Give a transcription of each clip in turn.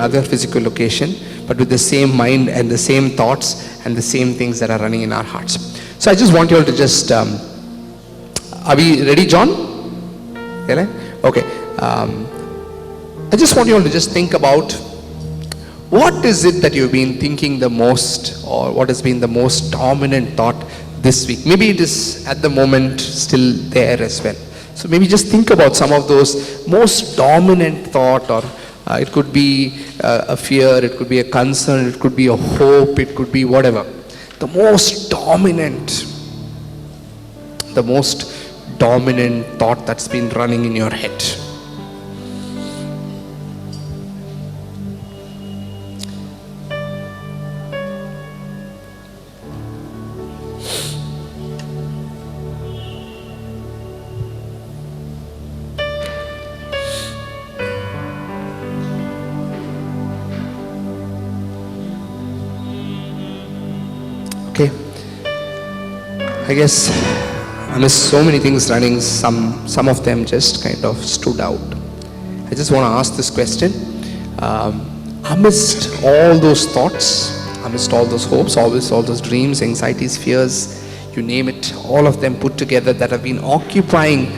another physical location, but with the same mind and the same thoughts and the same things that are running in our hearts. So I just want you all to just, are we ready, John? Yeah? Okay. I just want you all to just think about what is it that you've been thinking the most, or what has been the most dominant thought this week. Maybe it is at the moment still there as well. So maybe just think about some of those most dominant thought, or it could be a fear, it could be a concern, it could be a hope, it could be whatever. The most dominant thought that's been running in your head. Okay, I guess amidst so many things running, some of them just kind of stood out. I just want to ask this question. Amidst all those thoughts, amidst all those hopes, amidst all those dreams, anxieties, fears, you name it, all of them put together that have been occupying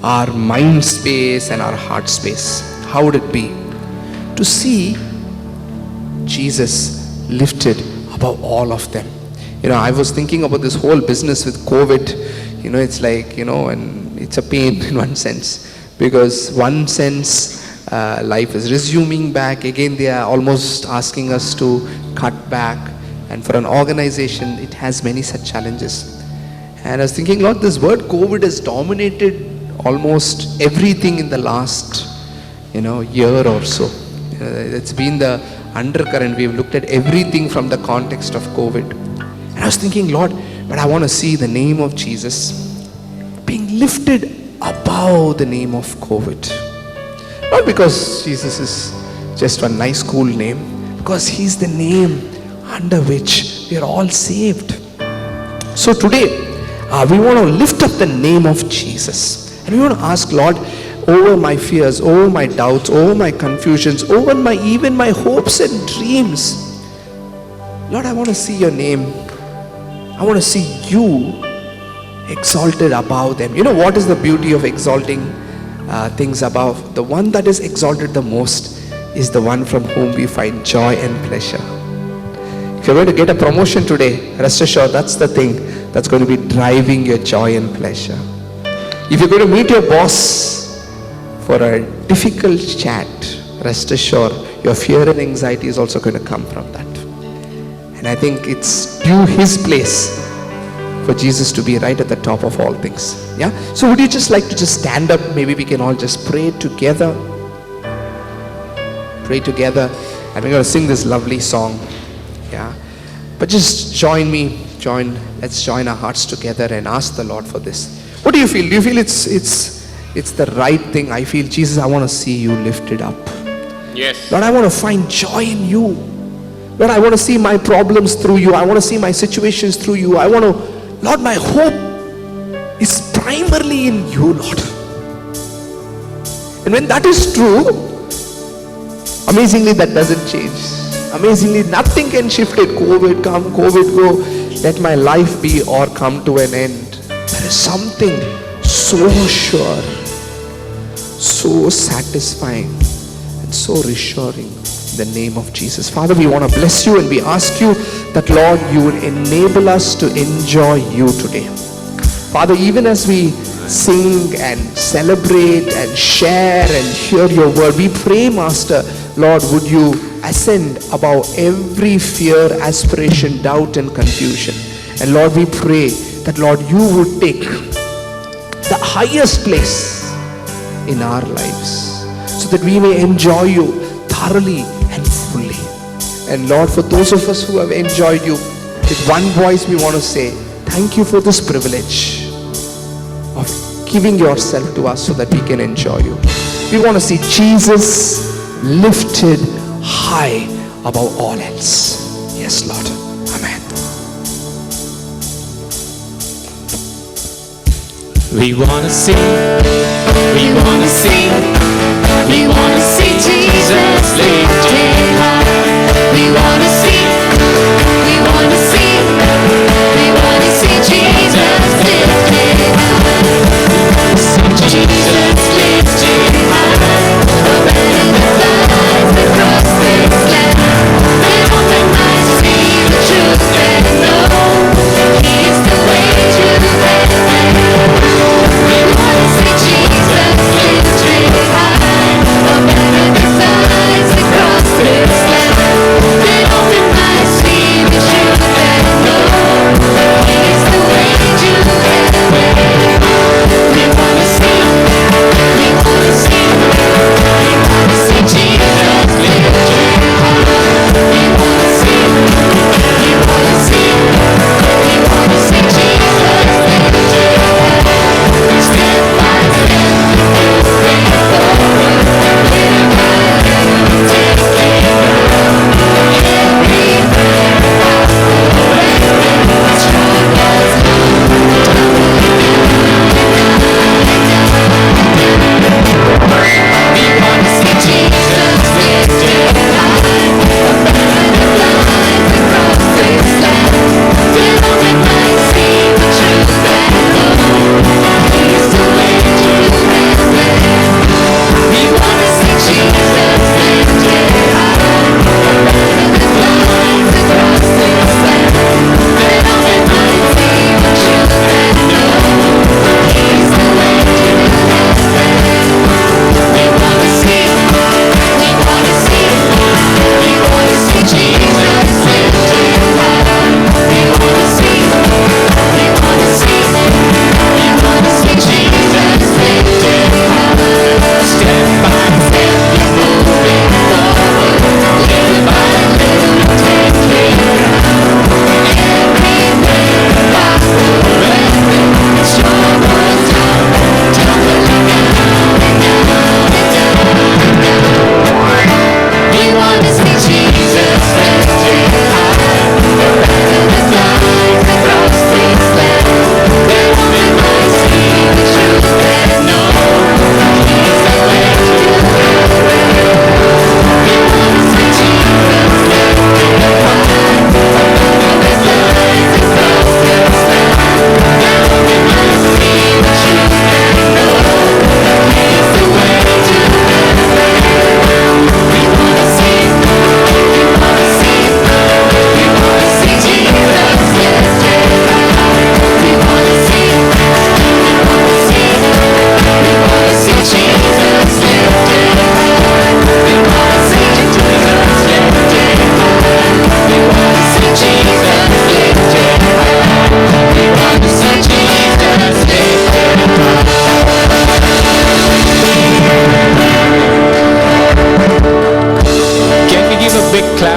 our mind space and our heart space, how would it be to see Jesus lifted above all of them? I was thinking about this whole business with COVID. It's like, and it's a pain in one sense, because one sense life is resuming back. Again, they are almost asking us to cut back. And for an organization, it has many such challenges. And I was thinking, Lord, this word COVID has dominated almost everything in the last, year or so. It's been the undercurrent. We've looked at everything from the context of COVID. And I was thinking, Lord, but I want to see the name of Jesus being lifted above the name of COVID. Not because Jesus is just one nice cool name, because He's the name under which we are all saved. So today, we want to lift up the name of Jesus. And we want to ask, Lord, over my fears, over my doubts, over my confusions, over even my hopes and dreams. Lord, I want to see your name. I want to see you exalted above them. What is the beauty of exalting things above? The one that is exalted the most is the one from whom we find joy and pleasure. If you're going to get a promotion today, rest assured that's the thing that's going to be driving your joy and pleasure. If you're going to meet your boss for a difficult chat, rest assured your fear and anxiety is also going to come from that. And I think it's due His place for Jesus to be right at the top of all things. Yeah. So would you just like to just stand up? Maybe we can all just pray together. Pray together. And we're going to sing this lovely song. Yeah. But just let's join our hearts together and ask the Lord for this. What do you feel? Do you feel it's the right thing? I feel, Jesus, I want to see you lifted up. Yes. Lord, I want to find joy in you. Lord, I want to see my problems through you. I want to see my situations through you. Lord, my hope is primarily in you, Lord. And when that is true, amazingly that doesn't change. Amazingly, nothing can shift it. COVID come, COVID go. Let my life be or come to an end. There is something so sure, so satisfying, and so reassuring. The name of Jesus. Father, we want to bless you and we ask you that, Lord, you would enable us to enjoy you today. Father, even as we sing and celebrate and share and hear your word, we pray, Master, Lord, would you ascend above every fear, aspiration, doubt and confusion. And Lord, we pray that, Lord, you would take the highest place in our lives so that we may enjoy you thoroughly and fully. And Lord, for those of us who have enjoyed you, with one voice we want to say, thank you for this privilege of giving yourself to us so that we can enjoy you. We want to see Jesus lifted high above all else. Yes, Lord. Amen. We want to see, we want to see, we want to see Jesus lifted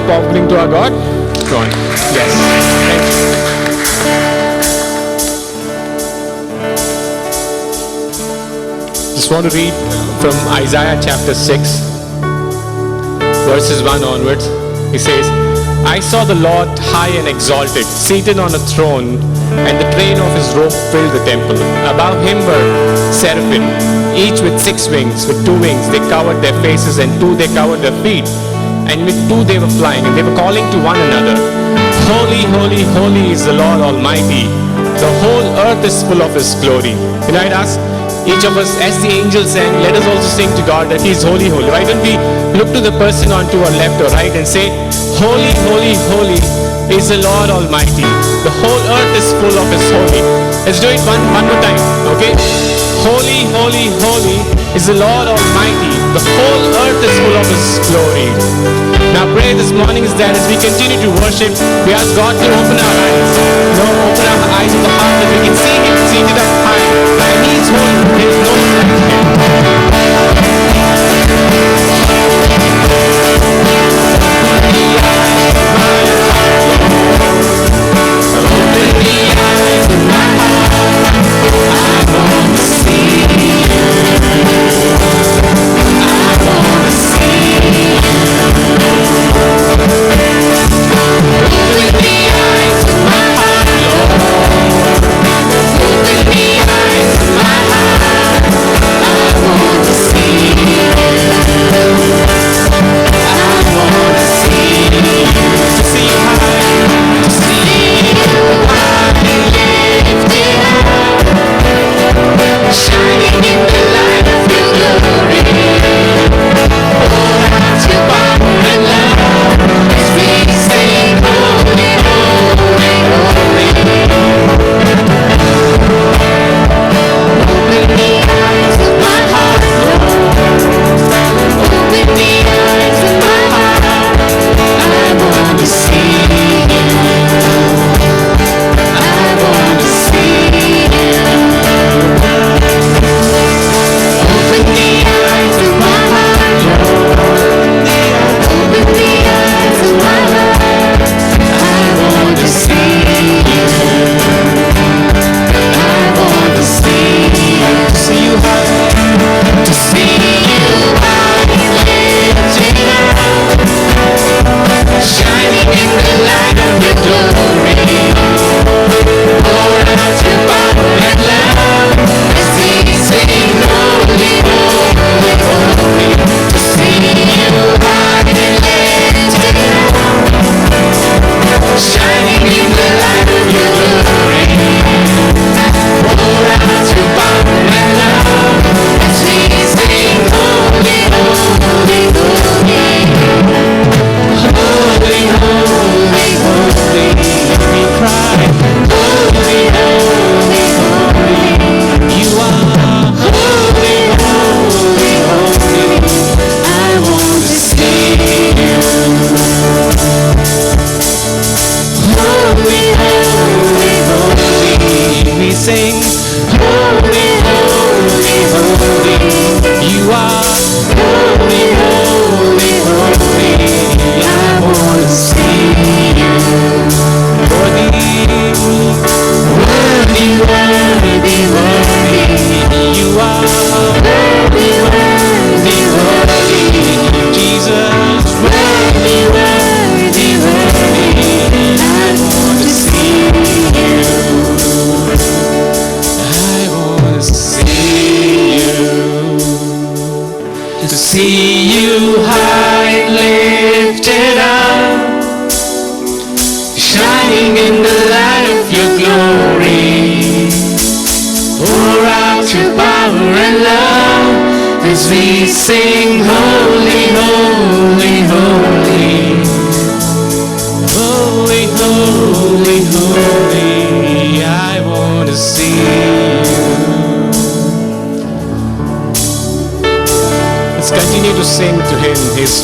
up offering to our God? Go on. Yes. Thank you. Just want to read from Isaiah chapter 6, verses 1 onwards. He says, I saw the Lord high and exalted, seated on a throne, and the train of his robe filled the temple. Above him were seraphim, each with 6 wings. With 2 wings they covered their faces, and 2 they covered their feet. And with 2 they were flying, and they were calling to one another, Holy, holy, holy is the Lord Almighty. The whole earth is full of his glory. And I'd ask each of us, as the angels sang, let us also sing to God that he is holy, holy. Why don't we look to the person on to our left or right and say, Holy, holy, holy is the Lord Almighty. The whole earth is full of his holy. Let's do it one more time, okay? Holy, holy, holy is the Lord Almighty. The whole earth is full of his glory. Now prayer this morning is that as we continue to worship, we ask God to open our eyes. Open our eyes of the heart that we can see him seated up high. And he is holy. There is no one like him.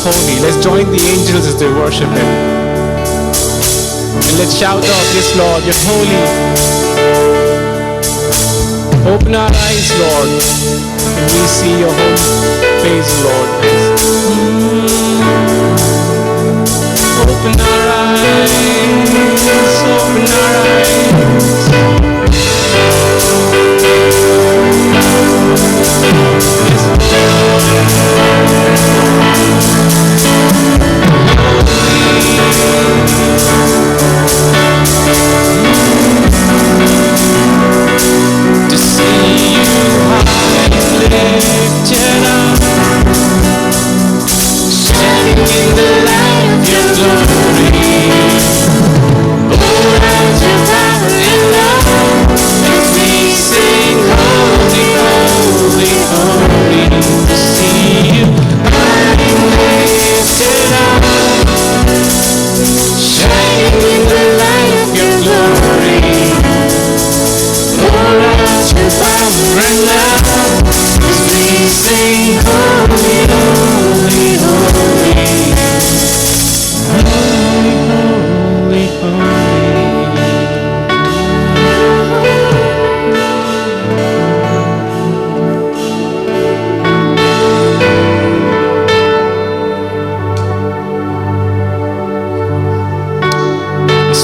Holy. Let's join the angels as they worship him. And let's shout out, yes Lord, you're holy. Open our eyes, Lord, and we see your holy face, Lord. Open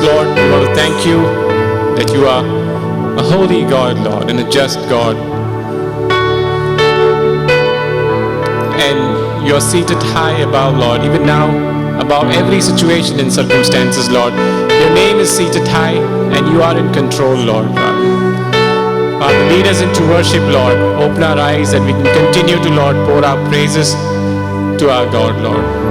Yes, Lord, we want to thank you that you are a holy God, Lord, and a just God. And you're seated high above, Lord, even now, above every situation and circumstances, Lord. Your name is seated high, and you are in control, Lord. Father, lead us into worship, Lord. Open our eyes that we can continue to, Lord, pour our praises to our God, Lord.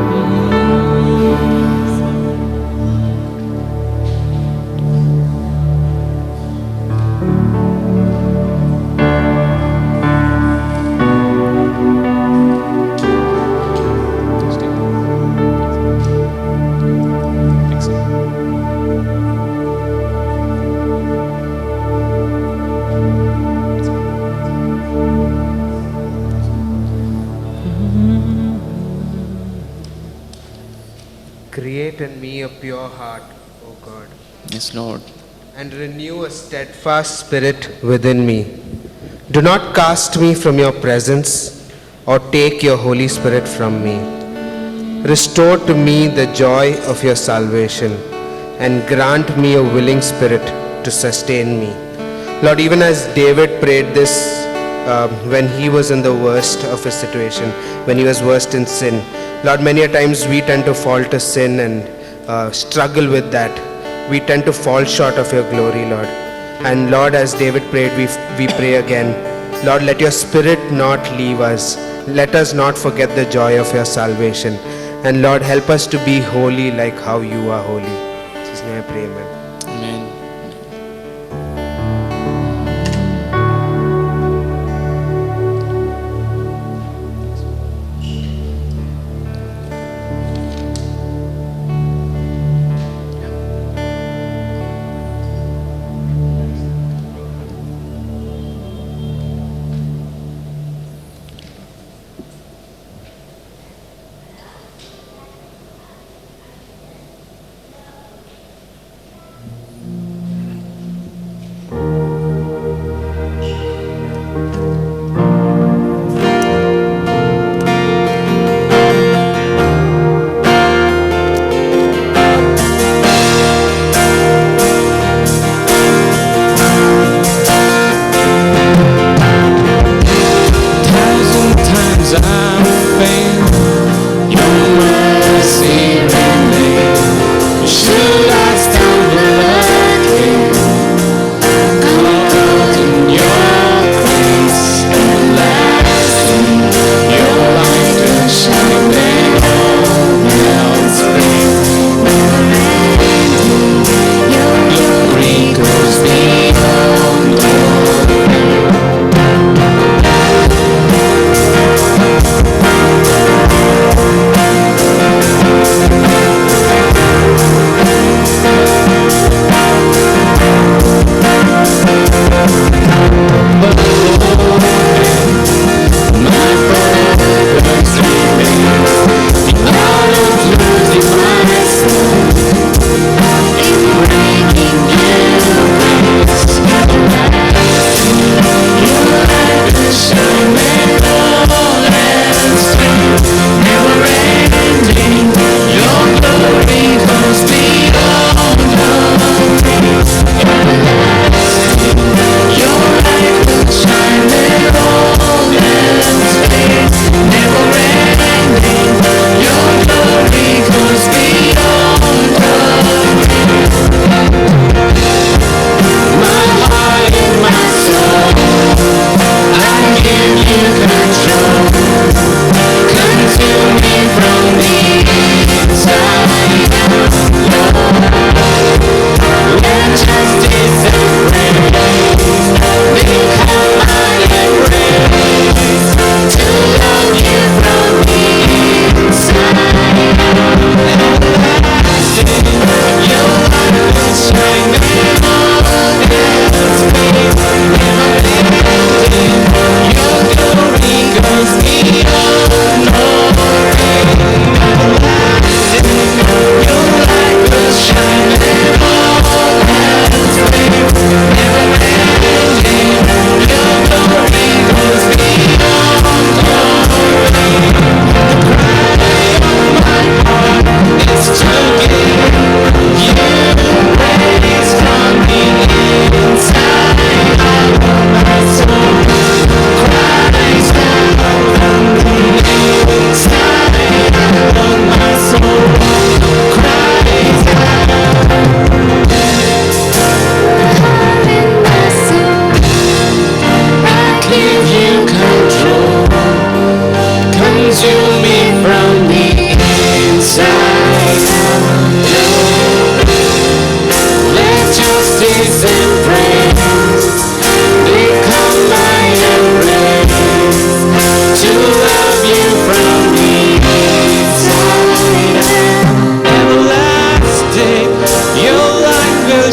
Create in me a pure heart, O God, Yes, Lord. and renew a steadfast spirit within me. Do not cast me from your presence or take your Holy Spirit from me. Restore to me the joy of your salvation and grant me a willing spirit to sustain me. Lord, even as David prayed this when he was in the worst of his situation, when he was worst in sin, Lord, many a times we tend to fall to sin and struggle with that. We tend to fall short of your glory, Lord. And Lord, as David prayed, we pray again. Lord, let your spirit not leave us. Let us not forget the joy of your salvation. And Lord, help us to be holy like how you are holy. In Jesus' name I pray, amen. Amen.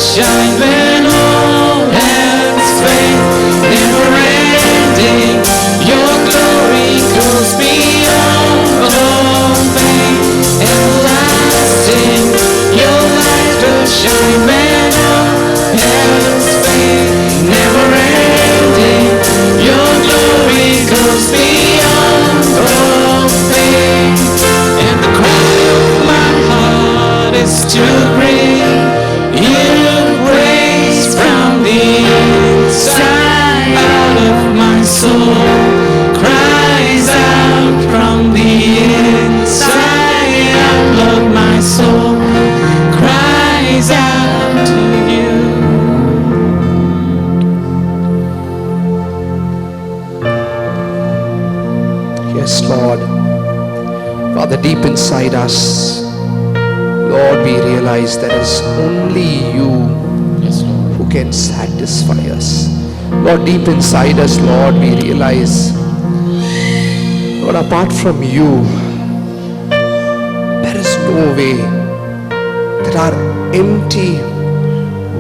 shine when all else fade. Never ending, your glory goes beyond all pain. Everlasting, your light will shine when all else fade. Never ending, your glory goes beyond all pain. And the cry of my heart is to bring you praise from the inside out of my soul. Cries out from the inside out, Lord, my soul cries out to you. Yes, Lord. Father, deep inside us, Lord, we realize that it's only you Yes, Lord. who can satisfy us. Lord, deep inside us, Lord, we realize, Lord, apart from you, there is no way that our empty,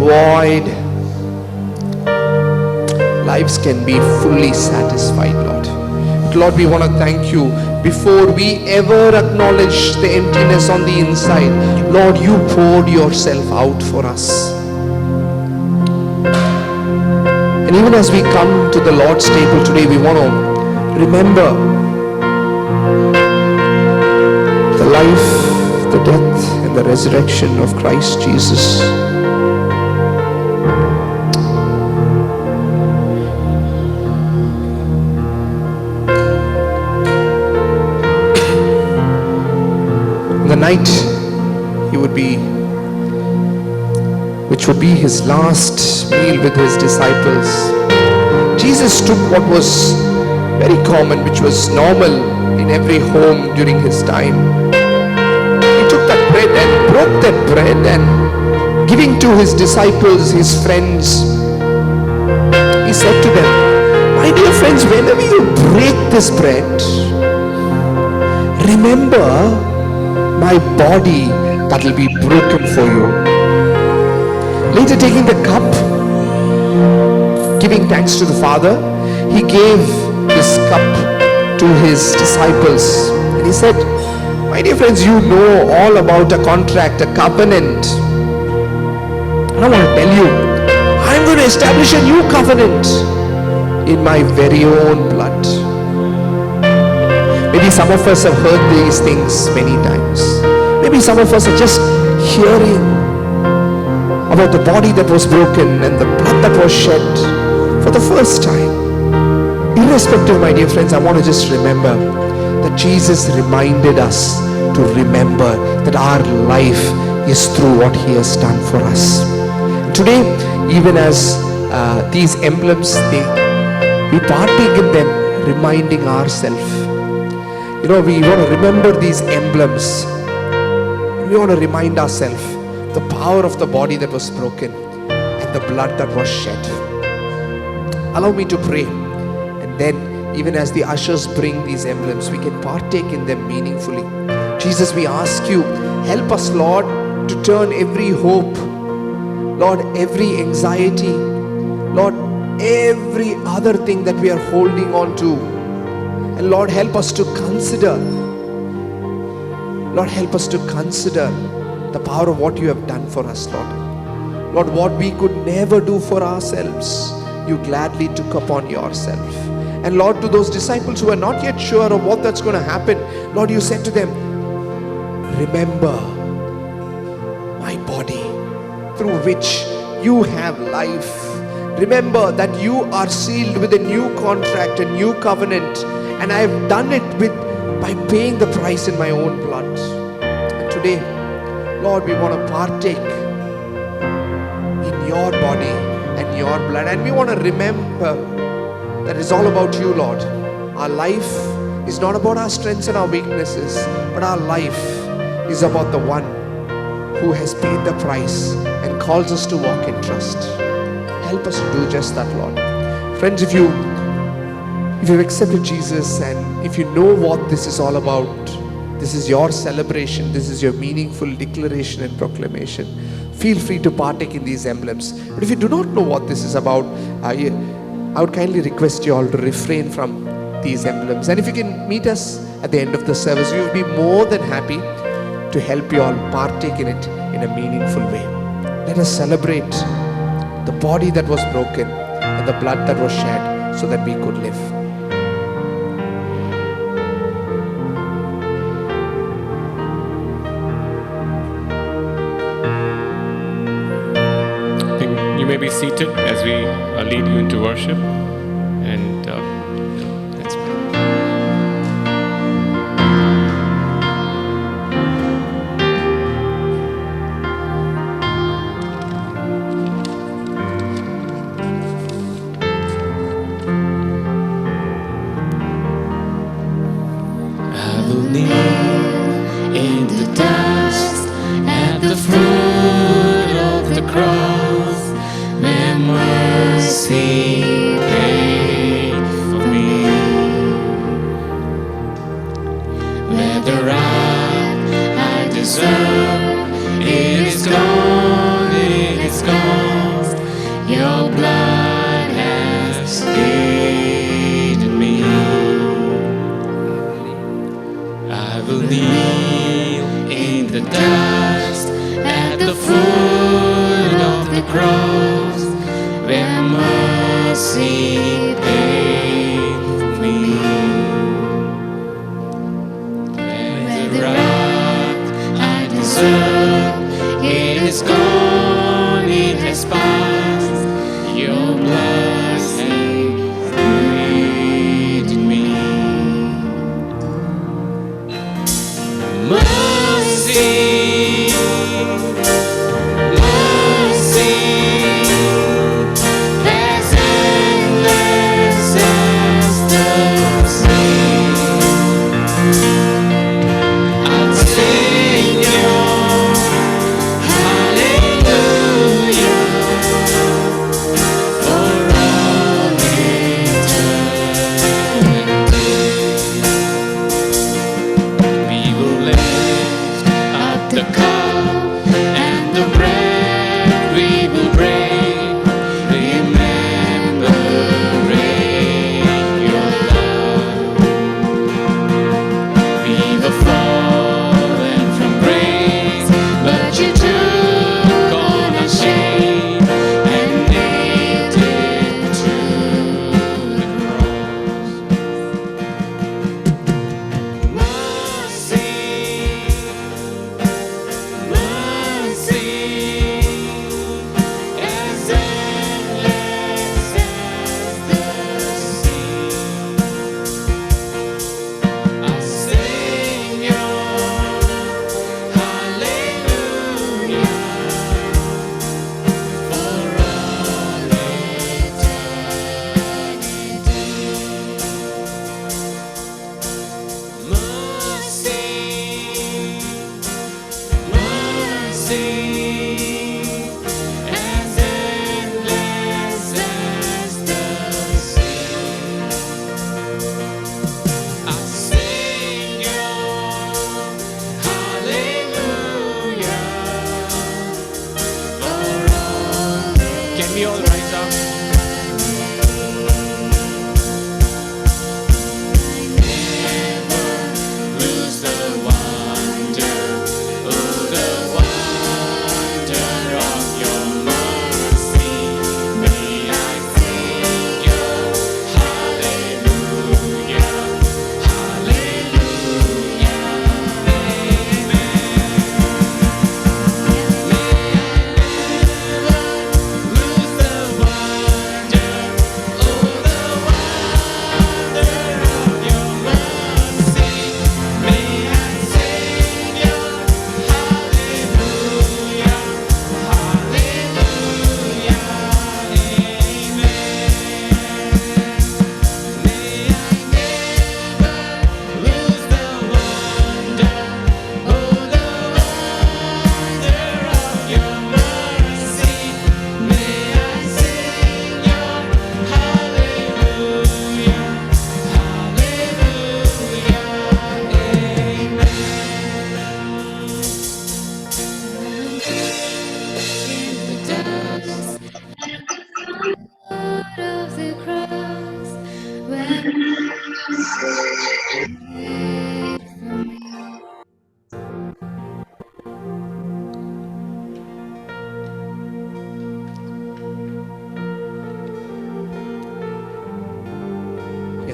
void lives can be fully satisfied, Lord. But Lord, we want to thank you. Before we ever acknowledge the emptiness on the inside, Lord, you poured yourself out for us. And even as we come to the Lord's table today, we want to remember the life, the death, and the resurrection of Christ Jesus. The night which would be his last meal with his disciples, Jesus took what was very common, which was normal in every home during his time. He took that bread and broke that bread, and giving to his disciples, his friends, he said to them, my dear friends, whenever you break this bread, remember my body that will be broken for you. Later, taking the cup, giving thanks to the Father, he gave this cup to his disciples, and he said, my dear friends, you know all about a contract, a covenant. And I want to tell you, I'm going to establish a new covenant in my very own blood. Maybe some of us have heard these things many times. Maybe some of us are just hearing about the body that was broken and the blood that was shed for the first time. Irrespective, my dear friends, I want to just remember that Jesus reminded us to remember that our life is through what he has done for us. Today, even as these emblems, we partake in them, reminding ourselves. You know, we want to remember these emblems. We want to remind ourselves the power of the body that was broken and the blood that was shed. Allow me to pray, and then even as the ushers bring these emblems, we can partake in them meaningfully. Jesus, we ask you, help us, Lord, to turn every hope, Lord, every anxiety, Lord, every other thing that we are holding on to, and Lord, help us to consider, Lord, help us to consider the power of what you have done for us, Lord. Lord, what we could never do for ourselves, you gladly took upon yourself. And Lord, to those disciples who are not yet sure of what that's going to happen, Lord, you said to them, remember my body through which you have life. Remember that you are sealed with a new contract, a new covenant, and I have done it by paying the price in my own blood. And today, Lord, we want to partake in your body and your blood, and we want to remember that it's all about you, Lord. Our life is not about our strengths and our weaknesses, but our life is about the one who has paid the price and calls us to walk in trust. Help us to do just that, Lord. Friends, if you've accepted Jesus, and if you know what this is all about, This is your celebration. This is your meaningful declaration and proclamation. Feel free to partake in these emblems. But if you do not know what this is about, I would kindly request you all to refrain from these emblems. And if you can meet us at the end of the service, we will be more than happy to help you all partake in it in a meaningful way. Let us celebrate the body that was broken and the blood that was shed so that we could live. I think you may be seated as we lead you into worship. And let's pray. I will kneel in the dust at the foot of the cross, where mercy paid for me, where the wrath I deserve, it is gone, it is gone. Your blood has paid me. I will kneel in the dust at the foot of the cross, where mercy paid for me, where the wrath I deserve, it is gone, it has passed. Your blood has paid me. Mercy, mercy, as endless as the sea. I'll sing your hallelujah for all eternity. We will lift up the cup and the bread we will break, remembering your love. We were fallen from grace, but you took on our shame and nailed it to the cross. Mercy, mercy, as endless as the sea. I'll sing your hallelujah for all eternity. Mercy, mercy, as endless as the sea. I'll sing your hallelujah for all. Can we all rise up? Lose the wonder, oh the wonder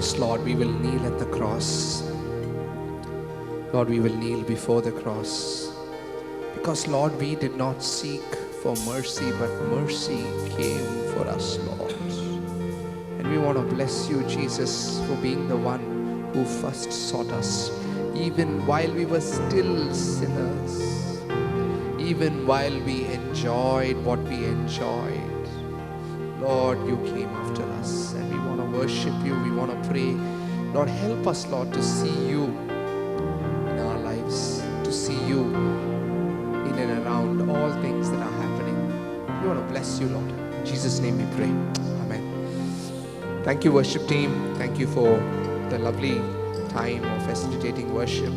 Yes, Lord, we will kneel at the cross. Lord, we will kneel before the cross. Because, Lord, we did not seek for mercy, but mercy came for us, Lord. And we want to bless you, Jesus, for being the one who first sought us. Even while we were still sinners, even while we enjoyed what we enjoyed, Lord, you came after us. And we want to worship you. We want to pray. Lord, help us, Lord, to see you in our lives, to see you in and around all things that are happening. We want to bless you, Lord. In Jesus' name we pray. Amen. Thank you, worship team. Thank you for the lovely time of facilitating worship.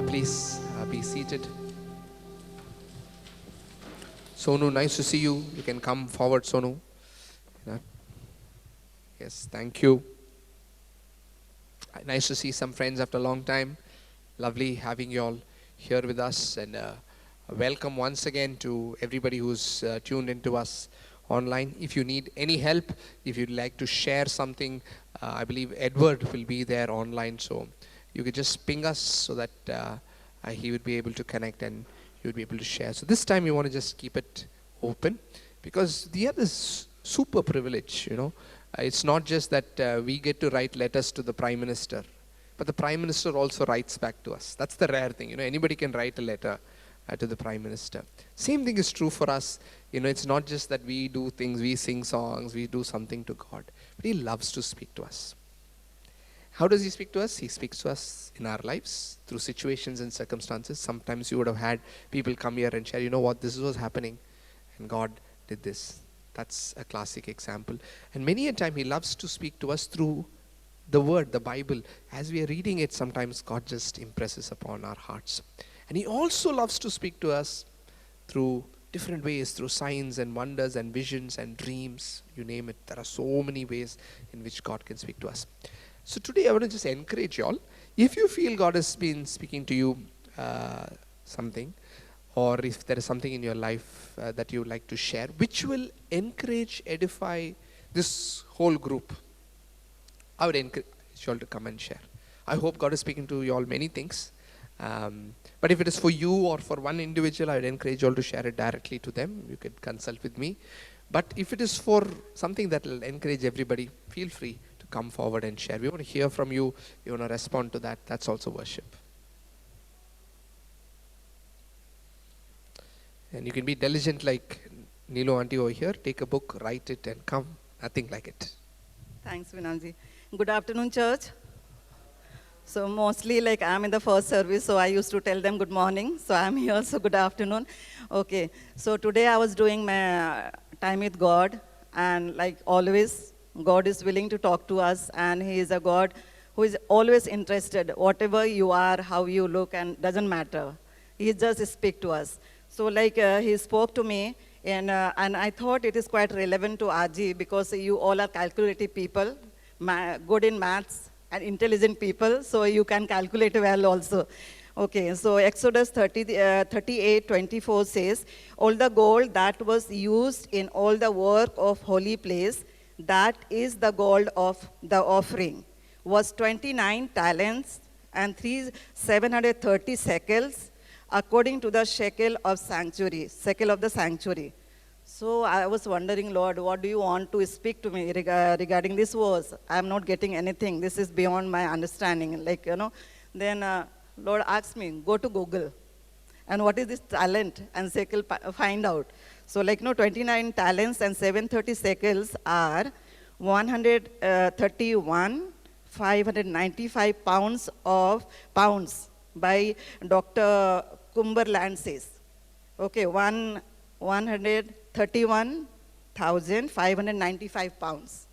Please be seated. Sonu, nice to see you. You can come forward, Sonu. Yeah. Yes, thank you. Nice to see some friends after a long time. Lovely having you all here with us, and welcome once again to everybody who's tuned into us online. If you need any help, if you'd like to share something, I believe Edward will be there online, so you could just ping us so that he would be able to connect and you would be able to share. So this time you want to just keep it open, because we have this super privilege, you know. It's not just that we get to write letters to the Prime Minister, but the Prime Minister also writes back to us. That's the rare thing, you know. Anybody can write a letter to the Prime Minister. Same thing is true for us. You know, it's not just that we do things, we sing songs, we do something to God, but He loves to speak to us. How does He speak to us? He speaks to us in our lives through situations and circumstances. Sometimes you would have had people come here and share, you know what, this was happening and God did this. That's a classic example. And many a time He loves to speak to us through the Word, the Bible. As we are reading it, sometimes God just impresses upon our hearts. And He also loves to speak to us through different ways, through signs and wonders and visions and dreams, you name it. There are so many ways in which God can speak to us. So today I want to just encourage you all. If you feel God has been speaking to you something, or if there is something in your life that you would like to share, which will encourage, edify this whole group, I would encourage you all to come and share. I hope God is speaking to you all many things. But if it is for you or for one individual, I would encourage you all to share it directly to them. You could consult with me. But if it is for something that will encourage everybody, feel free to come forward and share. We want to hear from you. We want to respond to that. That's also worship. And you can be diligent like Nilo auntie over here. Take a book, write it and come. Nothing like it. Thanks, Vinanji. Good afternoon, church. So mostly like I'm in the first service, so I used to tell them good morning. So I'm here, so good afternoon. Okay, so today I was doing my time with God, and like always, God is willing to talk to us, and He is a God who is always interested. Whatever you are, how you look, and doesn't matter. He just speaks to us. So like He spoke to me, and I thought it is quite relevant to RG, because you all are calculative people, good in maths and intelligent people, so you can calculate well also. Okay, so Exodus 38:24 says, all the gold that was used in all the work of holy place, that is the gold of the offering, was 29 talents and 730 shekels, according to the shekel of the sanctuary. So I was wondering, Lord, what do you want to speak to me regarding this verse? I'm not getting anything. This is beyond my understanding. Like, you know, then Lord asked me, go to Google. And what is this talent and shekel? Find out. So like, 29 talents and 730 shekels are 131,595 pounds by Dr. Cumberland says. Okay, 131,595 pounds.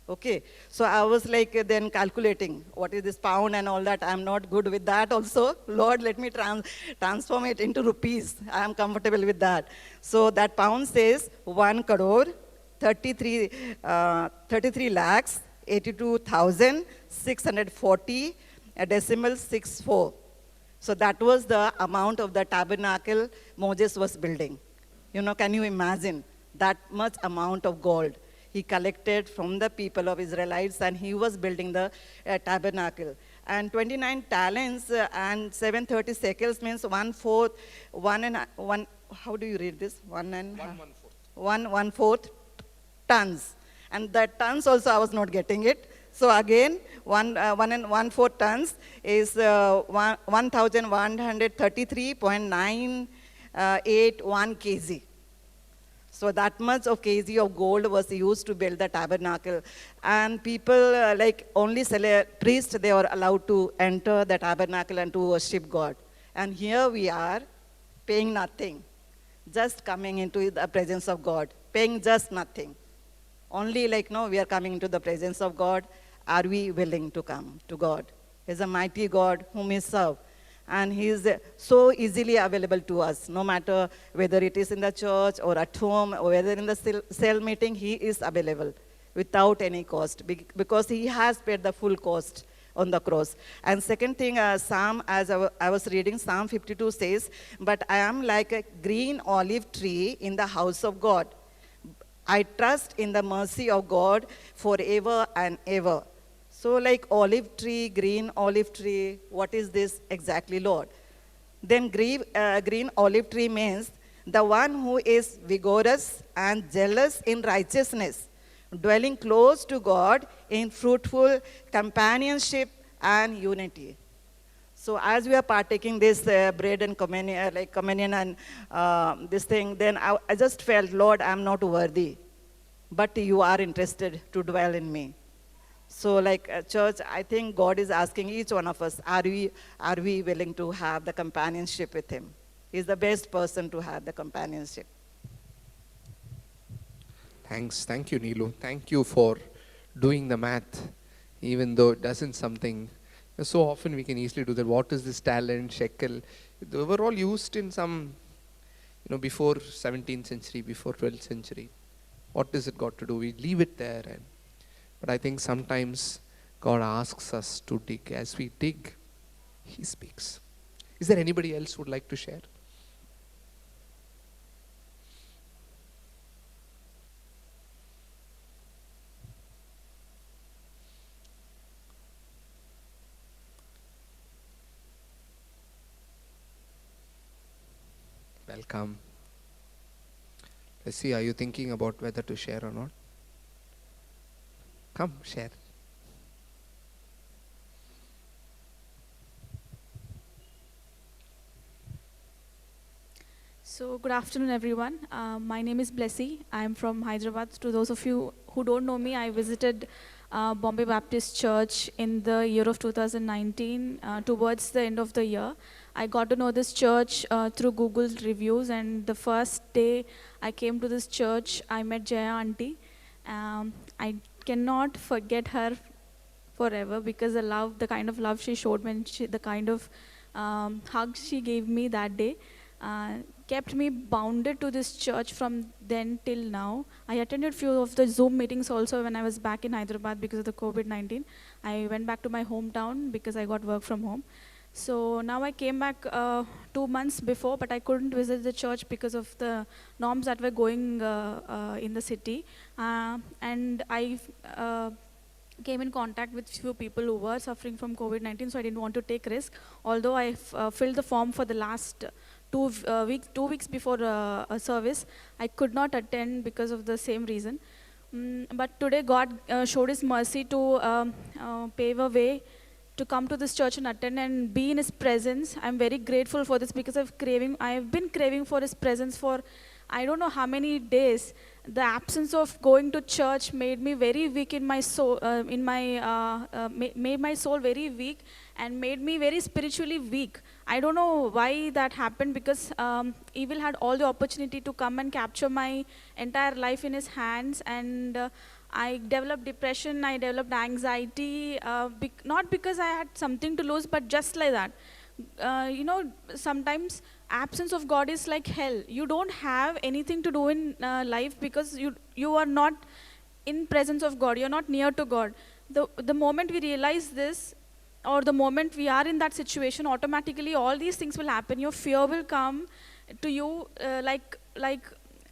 Okay, so I was like then calculating what is this pound and all that. I'm not good with that also. Lord, let me transform it into rupees. I am comfortable with that. So that pound says 1 crore 33 lakhs 82,640 decimal 64. So that was the amount of the tabernacle Moses was building. You know, can you imagine that much amount of gold? he collected from the people of Israelites, and he was building the tabernacle. And 29 talents and 730 shekels means 1/4, how do you read this? One fourth tons. And that tons also I was not getting it. So again, 1 and 1/4 tons is 1,133.981 kg. So that much of kg of gold was used to build the tabernacle. And people, priests, they were allowed to enter the tabernacle and to worship God. And here we are, paying nothing, just coming into the presence of God, paying just nothing. Only we are coming into the presence of God. Are we willing to come to God? He's a mighty God whom we serve. And he is so easily available to us, no matter whether it is in the church or at home or whether in the cell meeting, he is available without any cost because he has paid the full cost on the cross. And second thing, Psalm, as I was reading, Psalm 52 says, "But I am like a green olive tree in the house of God. I trust in the mercy of God forever and ever." So like olive tree, green olive tree, what is this exactly, Lord? Then green olive tree means the one who is vigorous and zealous in righteousness, dwelling close to God in fruitful companionship and unity. So as we are partaking this bread and communion and this thing, then I just felt, Lord, I'm not worthy, but you are interested to dwell in me. So church, I think God is asking each one of us, are we willing to have the companionship with him? He's the best person to have the companionship. Thanks. Thank you, Neelu. Thank you for doing the math, even though it doesn't something. So often we can easily do that. What is this talent, shekel? They were all used in some, before 17th century, before 12th century. What does it got to do? We leave it there. But I think sometimes God asks us to dig. As we dig, he speaks. Is there anybody else who would like to share? Welcome. Let's see, are you thinking about whether to share or not? Come, share. So good afternoon, everyone. My name is Blessy. I am from Hyderabad. To those of you who don't know me, I visited Bombay Baptist Church in the year of 2019, towards the end of the year. I got to know this church through Google reviews, and the first day I came to this church, I met Jaya auntie. I cannot forget her forever because the kind of love she showed me, and the kind of hug she gave me that day, kept me bounded to this church from then till now. I attended few of the Zoom meetings also when I was back in Hyderabad because of the COVID-19. I went back to my hometown because I got work from home. So now I came back 2 months before, but I couldn't visit the church because of the norms that were going in the city. And I came in contact with few people who were suffering from COVID-19, so I didn't want to take risk. Although I filled the form for the last 2 weeks before a service, I could not attend because of the same reason. But today God showed his mercy to pave a way to come to this church and attend and be in his presence. I'm very grateful for this because I've been craving for his presence for I don't know how many days. The absence of going to church made me very weak in my soul, made my soul very weak and made me very spiritually weak. I don't know why that happened because evil had all the opportunity to come and capture my entire life in his hands, and I developed depression, I developed anxiety, not because I had something to lose, but just like that. Sometimes absence of God is like hell. You don't have anything to do in life because you are not in presence of God. You're not near to God. The moment we realize this, or the moment we are in that situation, automatically all these things will happen. Your fear will come to you, like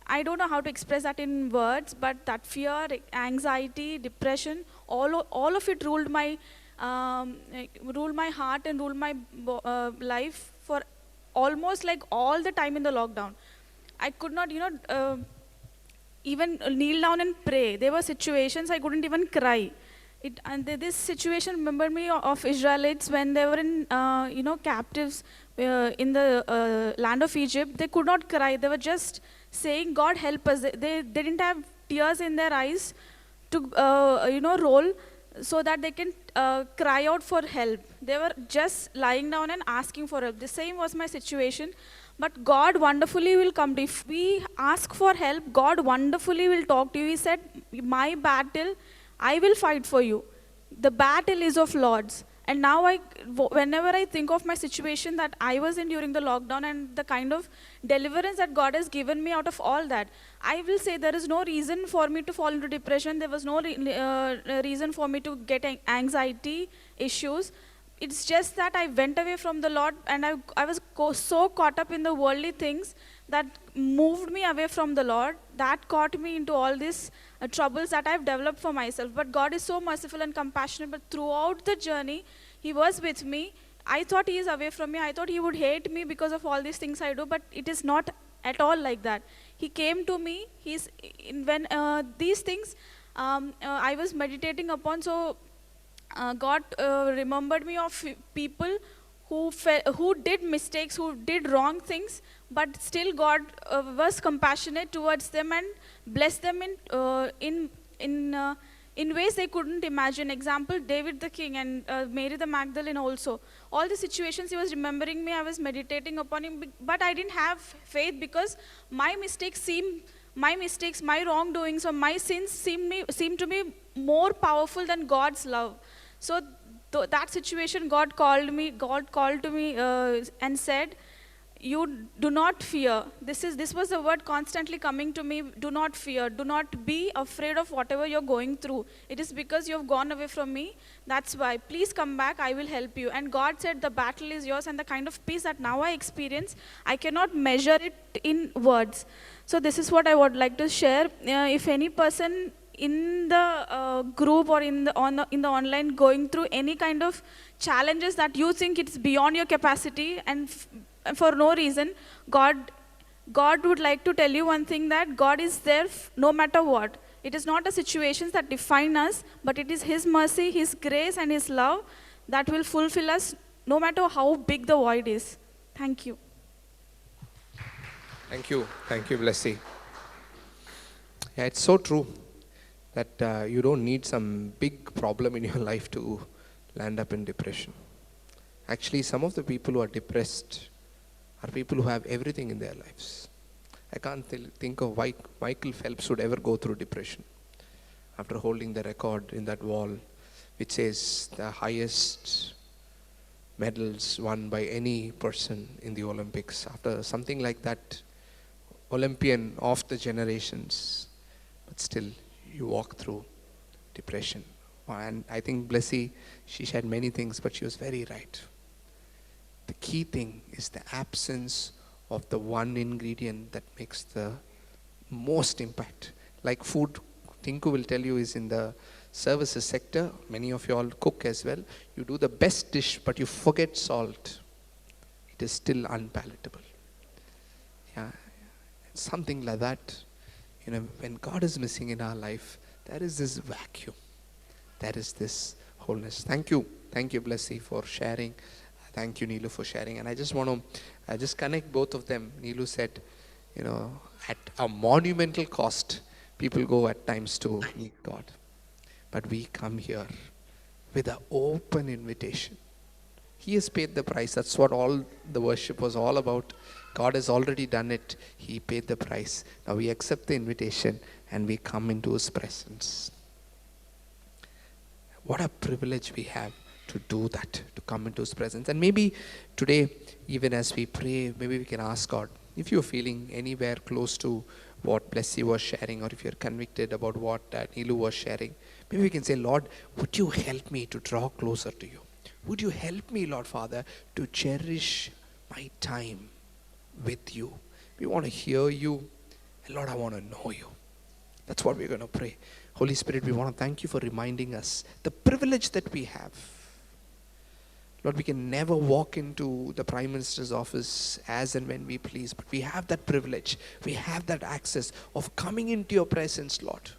I don't know how to express that in words, but that fear, anxiety, depression, all of it ruled my heart and ruled my life for almost like all the time in the lockdown. I could not, even kneel down and pray. There were situations I couldn't even cry. This situation remembered me of Israelites when they were in, captives in the land of Egypt. They could not cry. They were just saying, "God help us." They didn't have tears in their eyes to, roll so that they can cry out for help. They were just lying down and asking for help. The same was my situation. But God wonderfully will come to you. If we ask for help, God wonderfully will talk to you. He said, "My battle, I will fight for you. The battle is of Lord's." And now whenever I think of my situation that I was in during the lockdown and the kind of deliverance that God has given me out of all that, I will say there is no reason for me to fall into depression. There was no reason for me to get anxiety issues. It's just that I went away from the Lord, and I was so caught up in the worldly things that moved me away from the Lord. That caught me into all these troubles that I've developed for myself. But God is so merciful and compassionate. But throughout the journey, He was with me. I thought He is away from me. I thought He would hate me because of all these things I do. But it is not at all like that. He came to me. When these things I was meditating upon. So God remembered me of people who did mistakes, who did wrong things, but still God was compassionate towards them and blessed them in ways they couldn't imagine. Example, David the king and Mary the Magdalene also. All the situations He was remembering me, I was meditating upon Him, but I didn't have faith because my mistakes, my wrongdoings or my sins seemed to be more powerful than God's love. So that situation, God called to me and said, "You do not fear." This was the word constantly coming to me. Do not fear. Do not be afraid of whatever you're going through. It is because you have gone away from me. That's why. Please come back. I will help you. And God said, the battle is yours, and the kind of peace that now I experience, I cannot measure it in words. So this is what I would like to share. If any person in the group or in the online going through any kind of challenges that you think it's beyond your capacity and for no reason, God would like to tell you one thing, that God is there no matter what. It is not the situations that define us, but it is His mercy, His grace and His love that will fulfill us no matter how big the void is. Thank you. Thank you, Blessy. Yeah, it's so true that you don't need some big problem in your life to land up in depression. Actually, some of the people who are depressed are people who have everything in their lives. I can't think of why Michael Phelps would ever go through depression after holding the record in that wall, which says the highest medals won by any person in the Olympics. After something like that, Olympian of the generations, but still you walk through depression. And I think Blessy, she shared many things, but she was very right. The key thing is the absence of the one ingredient that makes the most impact. Like food, Tinku will tell you, is in the services sector. Many of you all cook as well. You do the best dish, but you forget salt. It is still unpalatable. Yeah, something like that. When God is missing in our life, there is this vacuum. There is this wholeness. Thank you, Blessy, for sharing. Thank you, Neelu, for sharing. And I just want to just connect both of them. Neelu said, at a monumental cost, people go at times to meet God. But we come here with an open invitation. He has paid the price. That's what all the worship was all about. God has already done it. He paid the price. Now we accept the invitation and we come into His presence. What a privilege we have to do that, to come into His presence. And maybe today, even as we pray, maybe we can ask God, if you're feeling anywhere close to what Blessy was sharing, or if you're convicted about what Neelu was sharing, maybe we can say, Lord, would you help me to draw closer to you? Would you help me, Lord Father, to cherish my time with you? We want to hear you And Lord, I want to know you. That's what we're going to pray. Holy Spirit, we want to thank you for reminding us the privilege that we have. Lord, we can never walk into the Prime Minister's office as and when we please, but we have that privilege. We have that access of coming into your presence, Lord.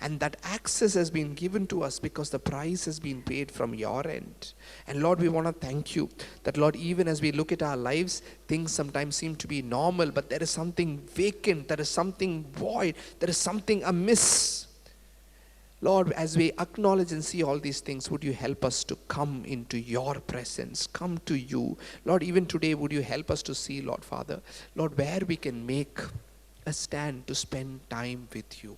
And that access has been given to us because the price has been paid from your end. And Lord, we want to thank you that, Lord, even as we look at our lives, things sometimes seem to be normal, but there is something vacant, there is something void, there is something amiss. Lord, as we acknowledge and see all these things, would you help us to come into your presence, come to you. Lord, even today, would you help us to see, Lord Father, Lord, where we can make a stand to spend time with you.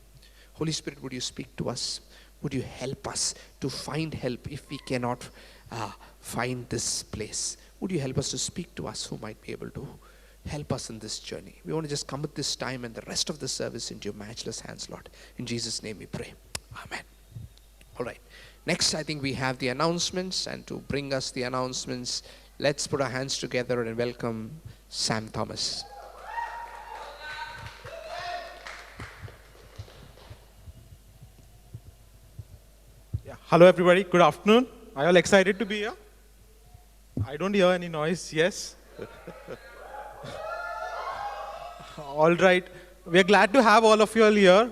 Holy Spirit, would you speak to us? Would you help us to find help if we cannot find this place? Would you help us to speak to us who might be able to help us in this journey? We want to just commit this time and the rest of the service into your matchless hands, Lord. In Jesus' name we pray. Amen. All right. Next, I think we have the announcements, and to bring us the announcements, let's put our hands together and welcome Sam Thomas. Yeah. Hello, everybody. Good afternoon. Are you all excited to be here? I don't hear any noise. Yes. All right. We are glad to have all of you all here,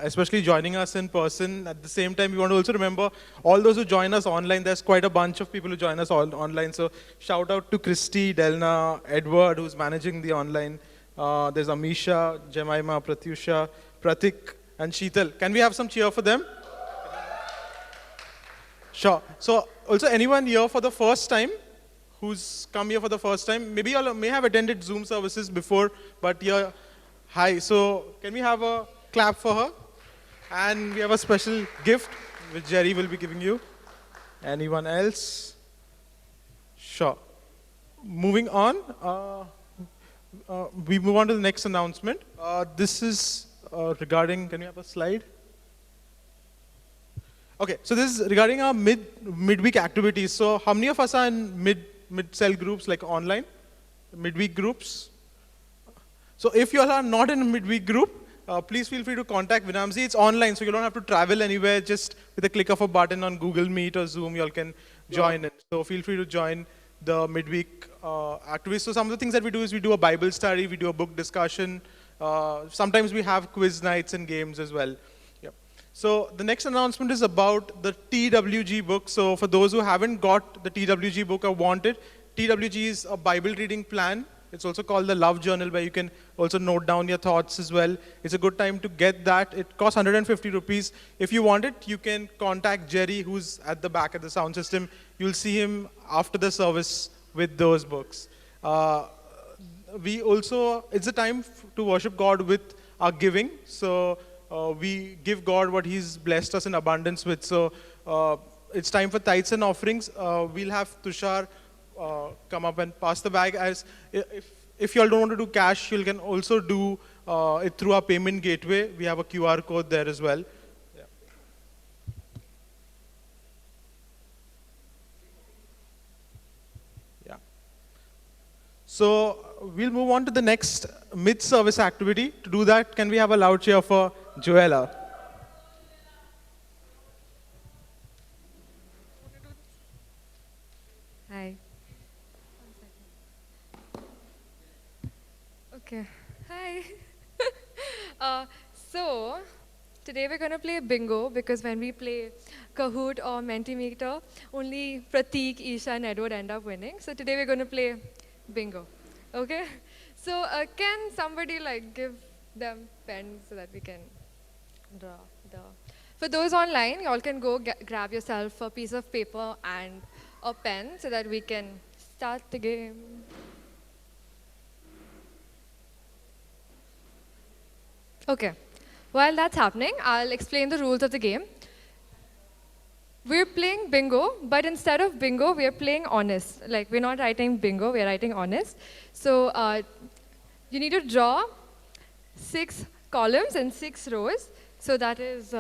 especially joining us in person. At the same time, we want to also remember all those who join us online. There's quite a bunch of people who join us all online. So shout out to Christy, Delna, Edward, who's managing the online. There's Amisha, Jemima, Pratyusha, Pratik, and Sheetal. Can we have some cheer for them? Sure. So also anyone here for the first time, who's come here for the first time, maybe you all may have attended Zoom services before, but here, hi. So can we have a clap for her? And we have a special gift which Jerry will be giving you. Anyone else? Sure. Moving on, we move on to the next announcement. This is regarding, can we have a slide? Okay, so this is regarding our midweek activities. So how many of us are in mid-cell groups, like online, midweek groups? So if you all are not in a midweek group, please feel free to contact Vinamzi. It's online, so you don't have to travel anywhere. Just with a click of a button on Google Meet or Zoom, you all can join in. So feel free to join the midweek activities. So some of the things that we do is we do a Bible study, we do a book discussion. Sometimes we have quiz nights and games as well. So the next announcement is about the TWG book. So for those who haven't got the TWG book or want it, TWG is a Bible reading plan. It's also called the Love Journal, where you can also note down your thoughts as well. It's a good time to get that. It costs 150 rupees. If you want it, you can contact Jerry, who's at the back at the sound system. You'll see him after the service with those books. We also, it's a time to worship God with our giving. So we give God what He's blessed us in abundance with. So it's time for tithes and offerings. We'll have Tushar come up and pass the bag. As if you all don't want to do cash, you can also do it through our payment gateway. We have a QR code there as well. Yeah. Yeah. So we'll move on to the next mid-service activity. To do that, can we have a loud cheer for Joella? Hi. Okay. Hi. So today we're going to play bingo, because when we play Kahoot or Mentimeter, only Pratik, Isha, and Edward end up winning. So today we're going to play bingo. Okay? So can somebody give them pens so that we can draw the... For those online, you all can go grab yourself a piece of paper and a pen so that we can start the game. Okay. While that's happening, I'll explain the rules of the game. We're playing bingo, but instead of bingo, we're playing honest. We're not writing bingo, we're writing honest. So you need to draw 6 columns and 6 rows. So that is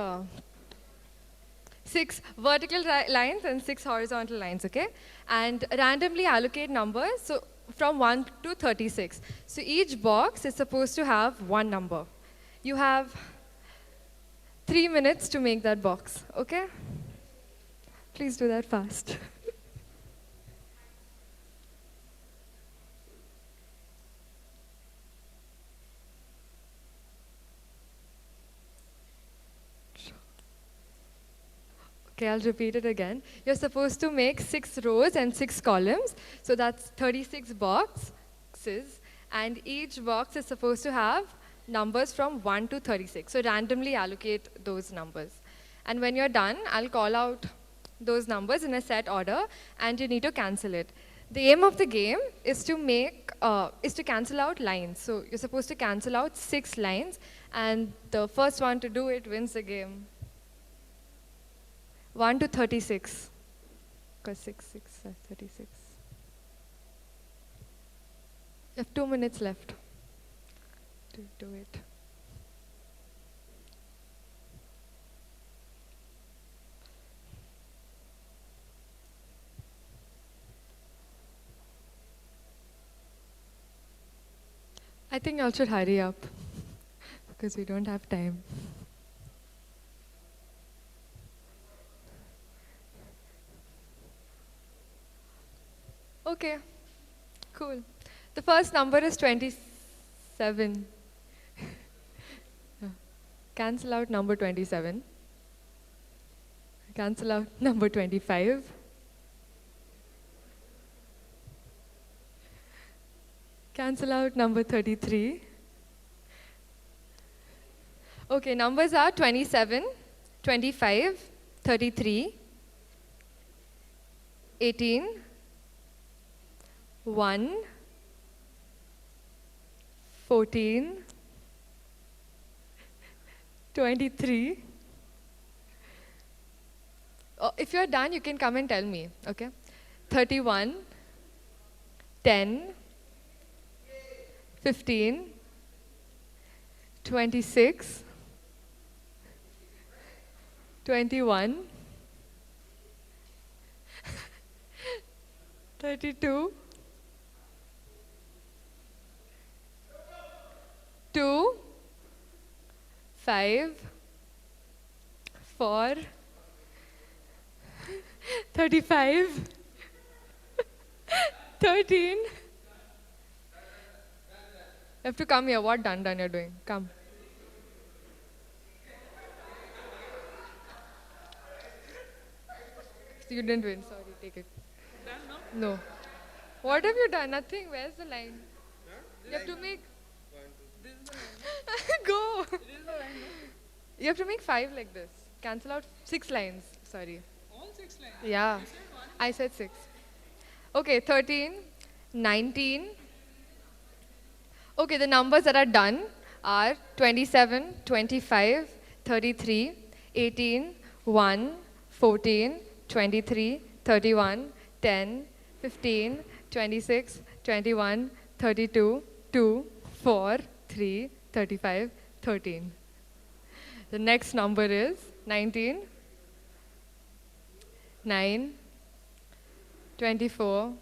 6 vertical lines and 6 horizontal lines, okay? And randomly allocate numbers, so from 1 to 36. So each box is supposed to have one number. You have 3 minutes to make that box, okay? Please do that fast. Okay, I'll repeat it again. You're supposed to make 6 rows and 6 columns. So that's 36 boxes. And each box is supposed to have numbers from 1 to 36. So randomly allocate those numbers. And when you're done, I'll call out those numbers in a set order, and you need to cancel it. The aim of the game is to cancel out lines. So you're supposed to cancel out 6 lines, and the first one to do it wins the game. 1 to 36. Because 6, 36. You have 2 minutes left to do it. I think y'all should hurry up because we don't have time. Okay, cool. The first number is 27. Cancel out number 27. Cancel out number 25. Cancel out number 33. Okay, numbers are 27, 25, 33, 18, 1, 14, 23. Oh, if you're done, you can come and tell me, okay? 31, 10, 15, 26, 21, 32, 2, 5, 4, 35, 13. You have to come here. What done you're doing? Come. You didn't win. Sorry, take it. No. What have you done? Nothing. Where's the line? You have to make. Go. You have to make 5 like this. Cancel out 6 lines. Sorry. All 6 lines. Yeah. I said 6. Okay, 13, 19. Okay, the numbers that are done are 27, 25, 33, 18, 1, 14, 23, 31, 10, 15, 26, 21, 32, 2, 4, 3, 35, 13. The next number is 19, 9, 24.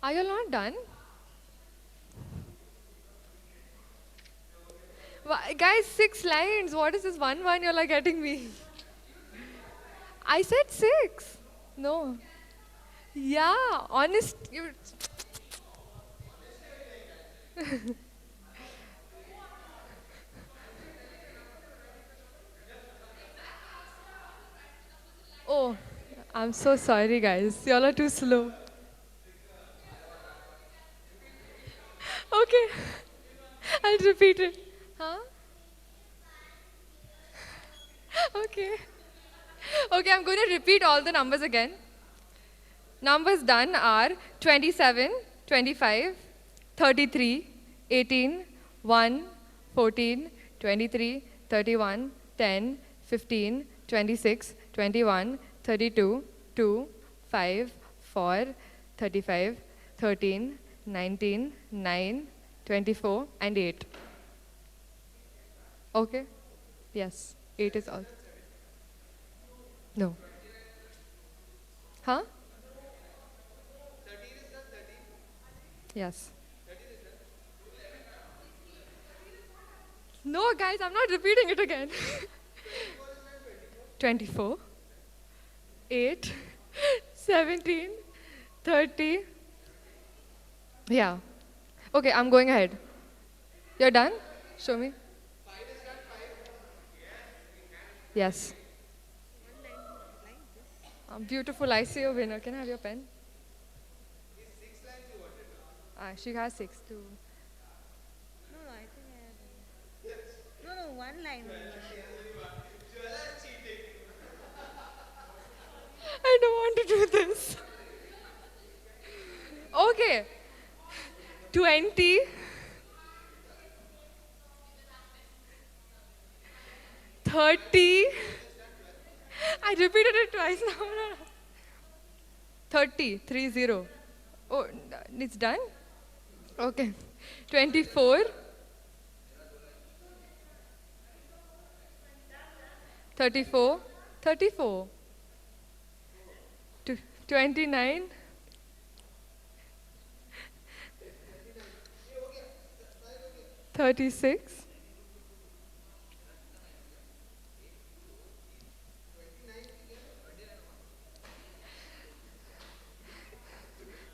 Are you all not done? Guys, 6 lines. What is this 1 1 you're like getting me? I said 6. No. Yeah, honest. You. Oh, I'm so sorry, guys. Y'all are too slow. Okay, I'll repeat it. Huh? Okay. Okay, I'm going to repeat all the numbers again. Numbers done are 27, 25, 33, 18, 1, 14, 23, 31, 10, 15, 26, 21, 32, 2, 5, 4, 35, 13, 19, 9, 24, and 8. Okay? Yes, 8 is all. No. Huh? Yes. No, guys, I'm not repeating it again. 24, 8, 17, 30. Yeah. Okay, I'm going ahead. You're done? Show me. Yes. Beautiful. I see a winner. Can I have your pen? She has 6 too. No, I think I have. No, one line. I don't want to do this. Okay. 20. 30. I repeated it twice now. 30. 30. Oh, it's done? Okay. 24. 34. 34. 29. 36.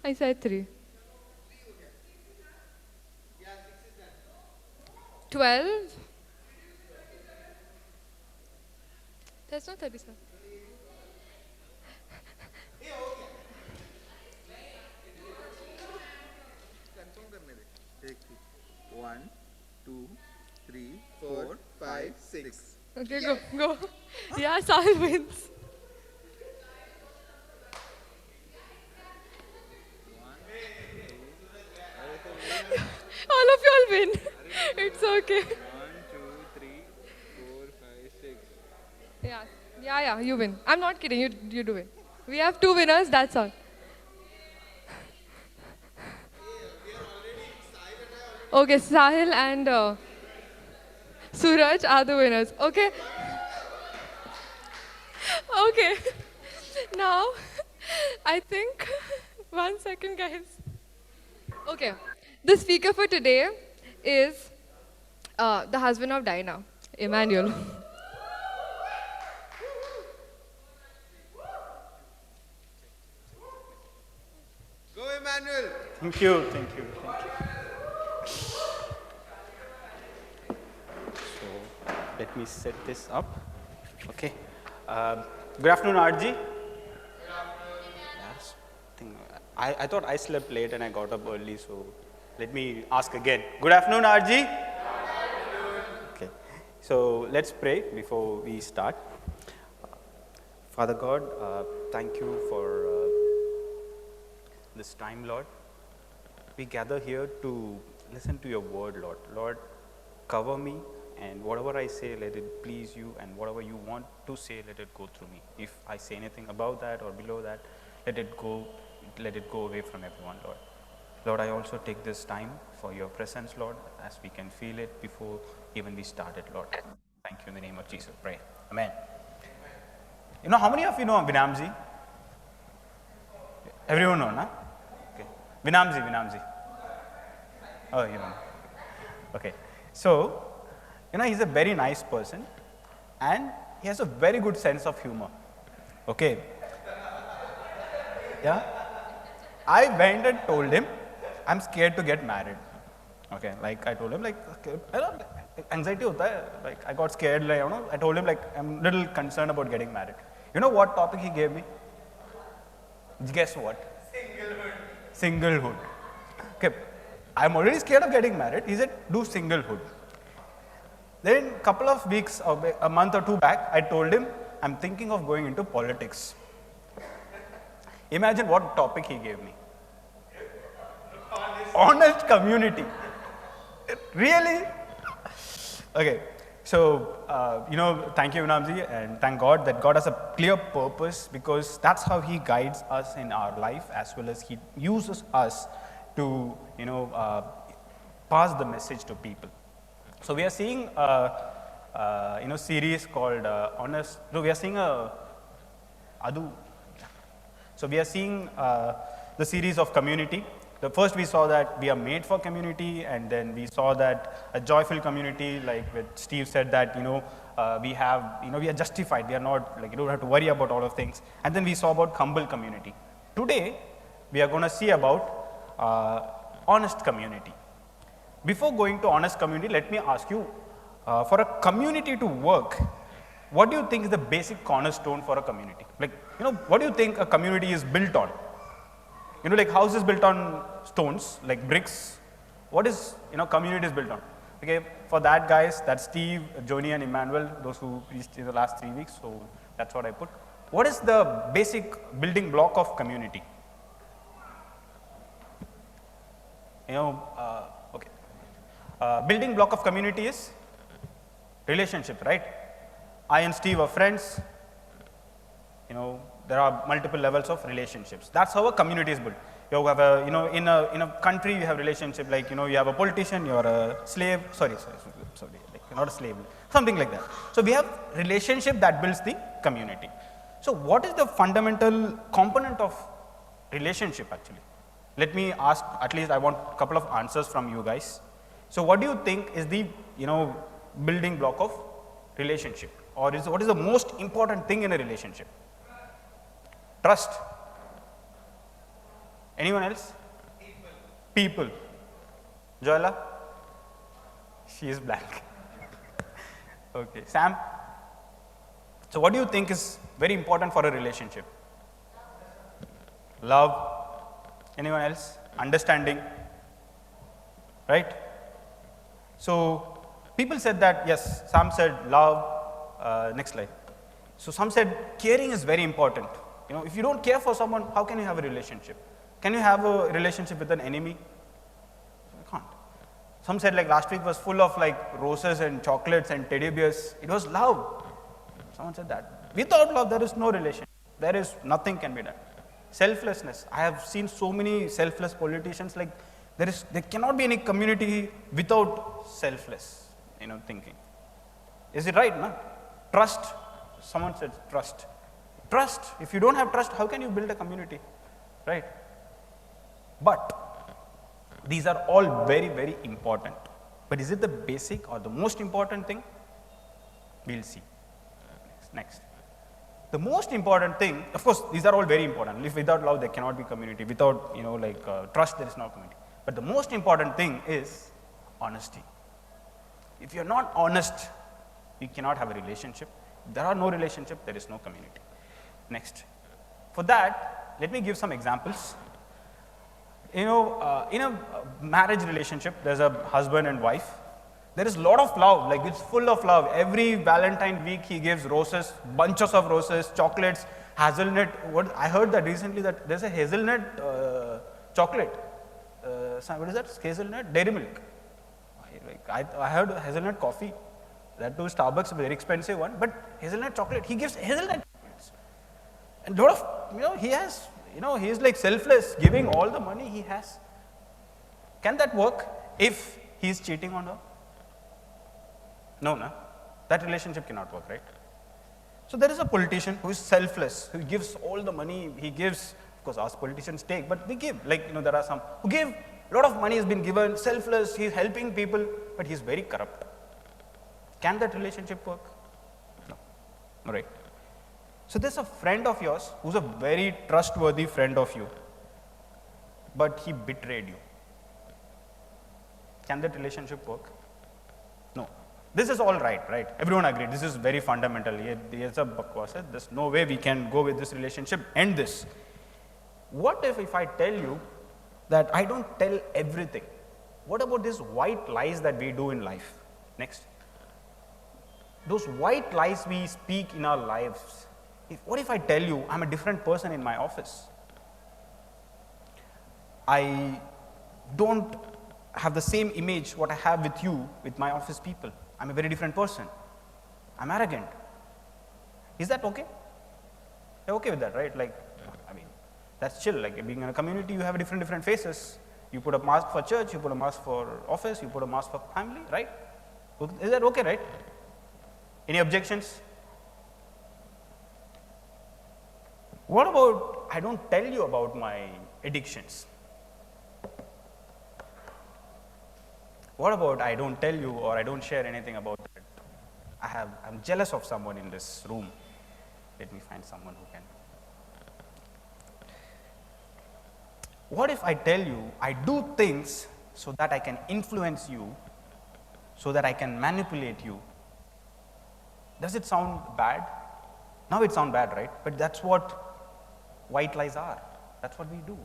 'I said 3. 12. That's not 37. One, two, three, 4, 5, 6. Okay, go. Yeah, Sahil wins. All of y'all win. It's okay. 1, 2, 3, 4, 5, 6. Yeah, you win. I'm not kidding, you do it. We have 2 winners, that's all. Okay, Sahil and Suraj are the winners. Okay. Okay. Now, I think, 1 second, guys. Okay. The speaker for today is the husband of Dinah, Emmanuel. Go, Emmanuel. Thank you. So, let me set this up. Okay. Good afternoon, RG. Yes. I thought I slept late and I got up early, so let me ask again. Good afternoon, RG. Okay. So, let's pray before we start. Father God, thank you for this time, Lord. We gather here to listen to your word, Lord. Lord, cover me, and whatever I say, let it please you, and whatever you want to say, let it go through me. If I say anything above that or below that, let it go away from everyone, Lord. Lord, I also take this time for your presence, Lord, as we can feel it before even we started, Lord. Thank you in the name of Jesus. Pray. Amen. You know, how many of you know Vinamji? Everyone know, na? Okay. Vinamji. Oh, you know. Okay. So, you know, he's a very nice person and he has a very good sense of humor. Okay. Yeah. I went and told him, I'm scared to get married. Okay. Like, I told him, like, okay, I don't, anxiety hota hai. Like, I got scared, like, you know, I told him, like, I'm a little concerned about getting married. You know what topic he gave me? Guess what? Singlehood. Okay, I'm already scared of getting married. He said, do singlehood. Then a couple of weeks, or a month or 2 back, I told him, I'm thinking of going into politics. Imagine what topic he gave me. Honest community. Really? Okay. So, you know, thank you, Vinamji, and thank God that God has a clear purpose, because that's how He guides us in our life, as well as He uses us to, you know, pass the message to people. So we are seeing you know, series called Honest. So we are seeing So we are seeing the series of community, The first we saw that we are made for community, and then we saw that a joyful community, like with Steve said that, we are justified. We are not, like, you don't have to worry about all of things. And then we saw about humble community. Today, we are going to see about honest community. Before going to honest community, let me ask you, for a community to work, what do you think is the basic cornerstone for a community? Like, what do you think a community is built on? Like houses built on stones, like bricks. What is, community is built on? Okay, for that, guys, that's Steve, Joni, and Emmanuel, those who preached in the last 3 weeks, so that's what I put. What is the basic building block of community? Okay. Building block of community is relationship, right? I and Steve are friends. There are multiple levels of relationships. That's how a community is built. You have in a country you have relationship, like, you have a politician, you're a slave, sorry, like, you're not a slave, something like that. So we have relationship that builds the community. So what is the fundamental component of relationship actually? Let me ask, at least I want a couple of answers from you guys. So what do you think is the, building block of relationship? Or what is the most important thing in a relationship? Trust. Anyone else? People. Joella? She is blank. Okay. Sam? So what do you think is very important for a relationship? Love. Anyone else? Understanding. Right? So people said that, yes, Sam said love. Next slide. So some said caring is very important. If you don't care for someone, how can you have a relationship? Can you have a relationship with an enemy? You can't. Some said, like, last week was full of, like, roses and chocolates and teddy bears. It was love. Someone said that. Without love, there is no relationship. There is nothing can be done. Selflessness. I have seen so many selfless politicians. Like, there cannot be any community without selfless, thinking. Is it right? No. Trust. Someone said trust. Trust. If you don't have trust, how can you build a community? Right? But these are all very, very important. But is it the basic or the most important thing? We'll see. Next. The most important thing, of course, these are all very important. If without love, there cannot be community. Without, trust, there is no community. But the most important thing is honesty. If you're not honest, you cannot have a relationship. If there are no relationship, there is no community. Next. For that, let me give some examples. In a marriage relationship, there's a husband and wife. There is a lot of love, like it's full of love. Every Valentine week, he gives roses, bunches of roses, chocolates, hazelnut. I heard that recently that there's a hazelnut chocolate. What is that? Hazelnut dairy milk. I heard hazelnut coffee. That too, Starbucks, a very expensive one. But hazelnut chocolate, he gives hazelnut. And a lot of, he has, he is like selfless, giving all the money he has. Can that work if he is cheating on her? No. That relationship cannot work, right? So there is a politician who is selfless, who gives all the money, he gives, of course, us politicians take, but we give, like, there are some who give, a lot of money has been given, selfless, he is helping people, but he is very corrupt. Can that relationship work? No. All right. So there's a friend of yours who's a very trustworthy friend of you, but he betrayed you. Can that relationship work? No. This is all right? Everyone agreed. This is very fundamental. There's no way we can go with this relationship, end this. What if I tell you that I don't tell everything? What about these white lies that we do in life? Next. Those white lies we speak in our lives. What if I tell you I'm a different person in my office? I don't have the same image what I have with you, with my office people. I'm a very different person. I'm arrogant. Is that okay? You're okay with that, right? Like, I mean, that's chill. Like, being in a community, you have different faces. You put a mask for church, you put a mask for office, you put a mask for family, right? Is that okay, right? Any objections? What about, I don't tell you about my addictions? What about I don't tell you or I don't share anything about that? I'm jealous of someone in this room. Let me find someone who can. What if I tell you I do things so that I can influence you, so that I can manipulate you? Does it sound bad? Now it sounds bad, right? But that's what white lies are. That's what we do.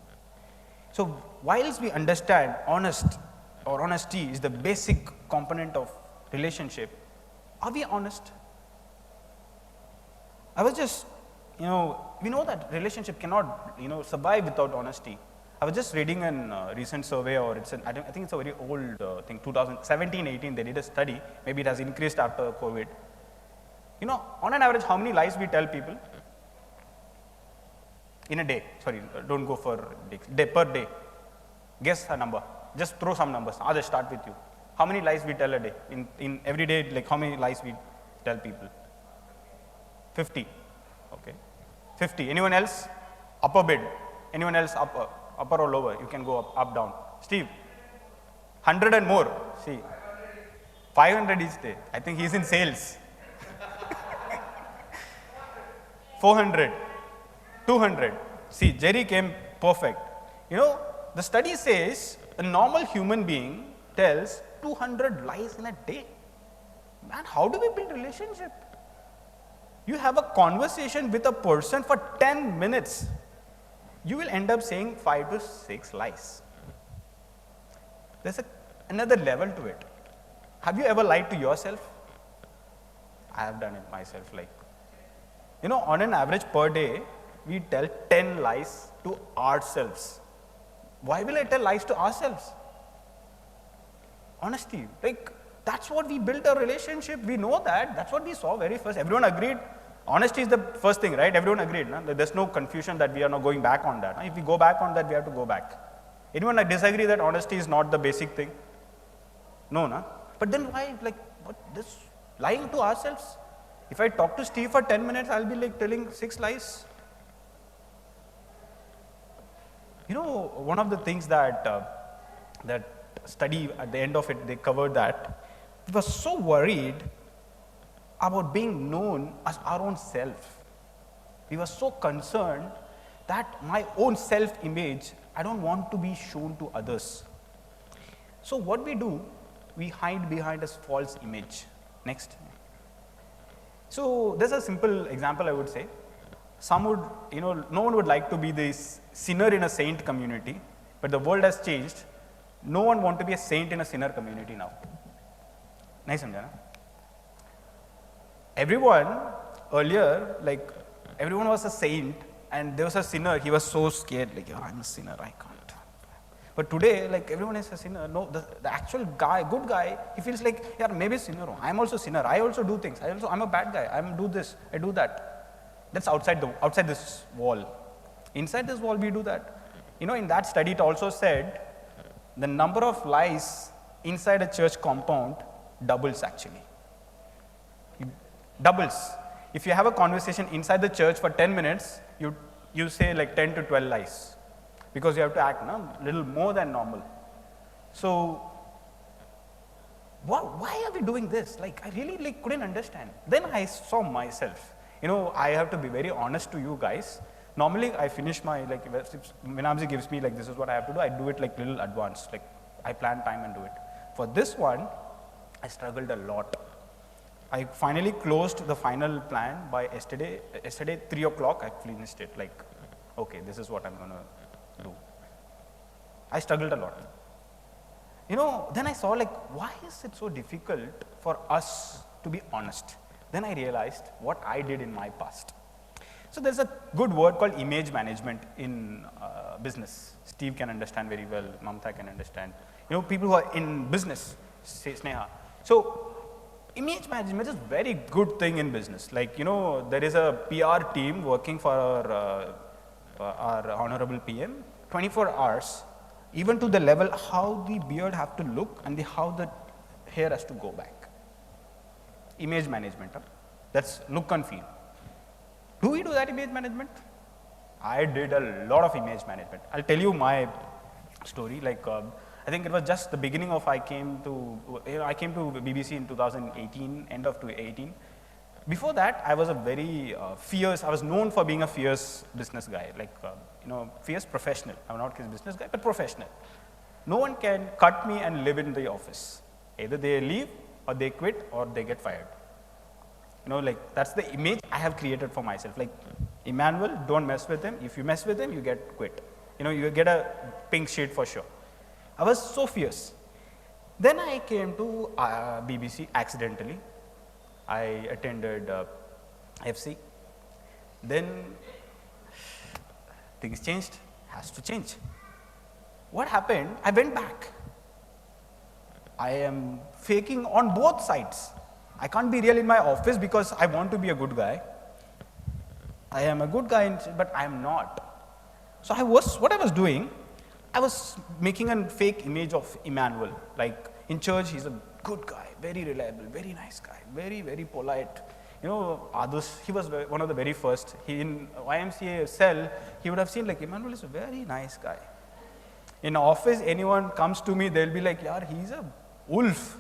So whilst we understand honesty is the basic component of relationship, are we honest? I was just, we know that relationship cannot, survive without honesty. I was just reading a recent survey, or I think it's a very old thing, 2017-18, they did a study. Maybe it has increased after COVID. On an average, how many lies we tell people? In a day, sorry, don't go for day, per day. Guess a number. Just throw some numbers. I'll just start with you. How many lies we tell a day? In every day, like how many lies we tell people? 50. Okay. 50. Anyone else? Upper bid. Anyone else upper or lower? You can go up, down. Steve? 100 and more. See. 500 each day. I think he's in sales. 400. 200. See, Jerry came perfect. The study says a normal human being tells 200 lies in a day. Man, how do we build relationship? You have a conversation with a person for 10 minutes. You will end up saying 5 to 6 lies. There's another level to it. Have you ever lied to yourself? I have done it myself. On an average per day, we tell 10 lies to ourselves. Why will I tell lies to ourselves? Honesty. That's what we built a relationship. We know that. That's what we saw very first. Everyone agreed. Honesty is the first thing, right? Everyone agreed. No? There's no confusion that we are not going back on that. If we go back on that, we have to go back. Anyone disagree that honesty is not the basic thing? No, no? But then why, this lying to ourselves? If I talk to Steve for 10 minutes, I'll be telling 6 lies. One of the things that study at the end of it, they covered that we were so worried about being known as our own self. We were so concerned that my own self-image, I don't want to be shown to others. So what we do, we hide behind a false image. Next. So there's a simple example I would say. Some would, no one would like to be this sinner in a saint community, but the world has changed. No one wants to be a saint in a sinner community now. Nahi samjha na? Everyone earlier, everyone was a saint and there was a sinner. He was so scared, I'm a sinner, I can't. But today, everyone is a sinner. No, the actual guy, good guy, he feels yeah, maybe sinner. I'm also sinner. I also do things. I'm a bad guy. I do this. I do that. That's outside this wall. Inside this wall, we do that. In that study, it also said the number of lies inside a church compound doubles actually. It doubles. If you have a conversation inside the church for 10 minutes, you say 10 to 12 lies. Because you have to act a little more than normal. So, why are we doing this? I really couldn't understand. Then I saw myself. I have to be very honest to you guys. Normally, I finish my, if Vinamji gives me this is what I have to do, I do it little advanced. I plan time and do it. For this one, I struggled a lot. I finally closed the final plan by yesterday 3 o'clock, I finished it. Okay, this is what I'm going to do. I struggled a lot. Then I saw why is it so difficult for us to be honest? Then I realized what I did in my past. So there's a good word called image management in business. Steve can understand very well, Mamta can understand. People who are in business, say Sneha. So image management is a very good thing in business. There is a PR team working for our honorable PM, 24 hours, even to the level how the beard have to look and how the hair has to go back. Image management, that's look and feel. Do we do that image management? I did a lot of image management. I'll tell you my story. I I think it was just the beginning of I came to BBC in 2018, end of 2018. Before that, I was a very fierce, I was known for being a fierce business guy, like, fierce professional. I'm not a business guy, but professional. No one can cut me and live in the office. Either they leave, or they quit, or they get fired. That's the image I have created for myself. Like, Emmanuel, don't mess with him. If you mess with him, you get quit. You get a pink sheet for sure. I was so fierce. Then I came to BBC accidentally. I attended FC. Then things changed, has to change. What happened? I went back. I am faking on both sides. I can't be real in my office because I want to be a good guy. I am a good guy, but I am not. So what I was doing, I was making a fake image of Emmanuel. Like in church, he's a good guy, very reliable, very nice guy, very, very polite. Others, he was one of the very first. In YMCA cell, he would have seen like Emmanuel is a very nice guy. In office, anyone comes to me, they'll be like, "Yaar, he's a wolf."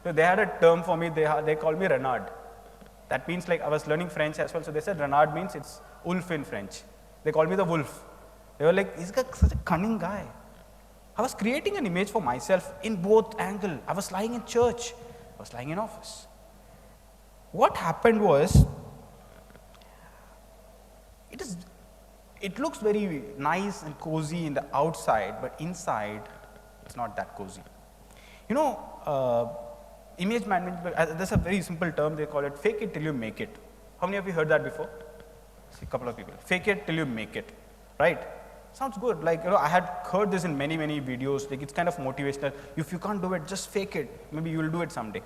They had a term for me. They called me Renard. That means like I was learning French as well. So they said Renard means it's wolf in French. They called me the wolf. They were like, he's such a cunning guy. I was creating an image for myself in both angles. I was lying in church. I was lying in office. What happened was, it looks very nice and cozy in the outside, but inside, it's not that cozy. Image management, there's a very simple term, they call it fake it till you make it. How many of you heard that before? See, a couple of people. Fake it till you make it, right? Sounds good. Like, I had heard this in many, many videos. Like, it's kind of motivational. If you can't do it, just fake it. Maybe you will do it someday.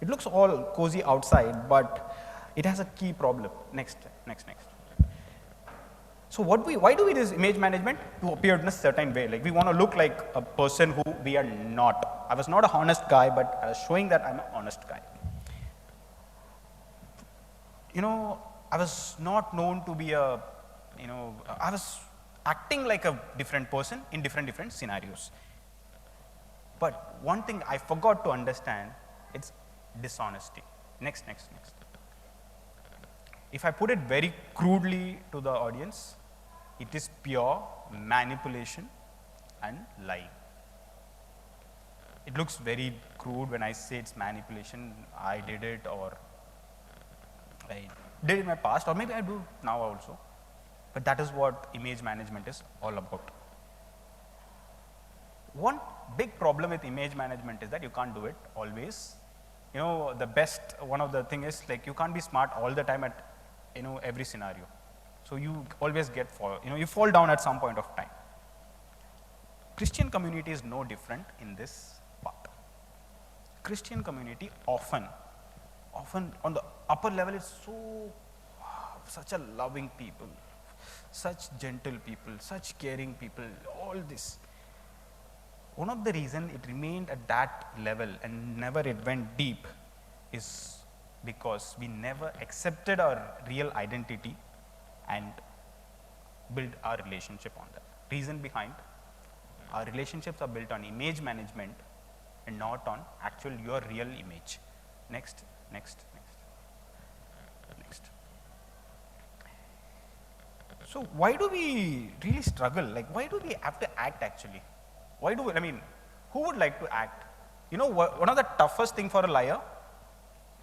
It looks all cozy outside, but it has a key problem. Next. So why do we do this image management? To appear in a certain way. Like, we want to look like a person who we are not. I was not a honest guy, but I was showing that I'm an honest guy. I was not known to be I was acting like a different person in different scenarios. But one thing I forgot to understand, it's dishonesty. Next. If I put it very crudely to the audience, it is pure manipulation and lying. It looks very crude when I say it's manipulation. I did it, or I did it in my past, or maybe I do now also. But that is what image management is all about. One big problem with image management is that you can't do it always. One of the thing is like you can't be smart all the time at every scenario. So you always you fall down at some point of time. Christian community is no different in this part. Christian community often on the upper level is such a loving people, such gentle people, such caring people, all this. One of the reasons it remained at that level and never it went deep is because we never accepted our real identity and build our relationship on that. Reason behind, our relationships are built on image management and not on your real image. Next. So why do we really struggle? Like, why do we have to act actually? Who would like to act? One of the toughest thing for a liar,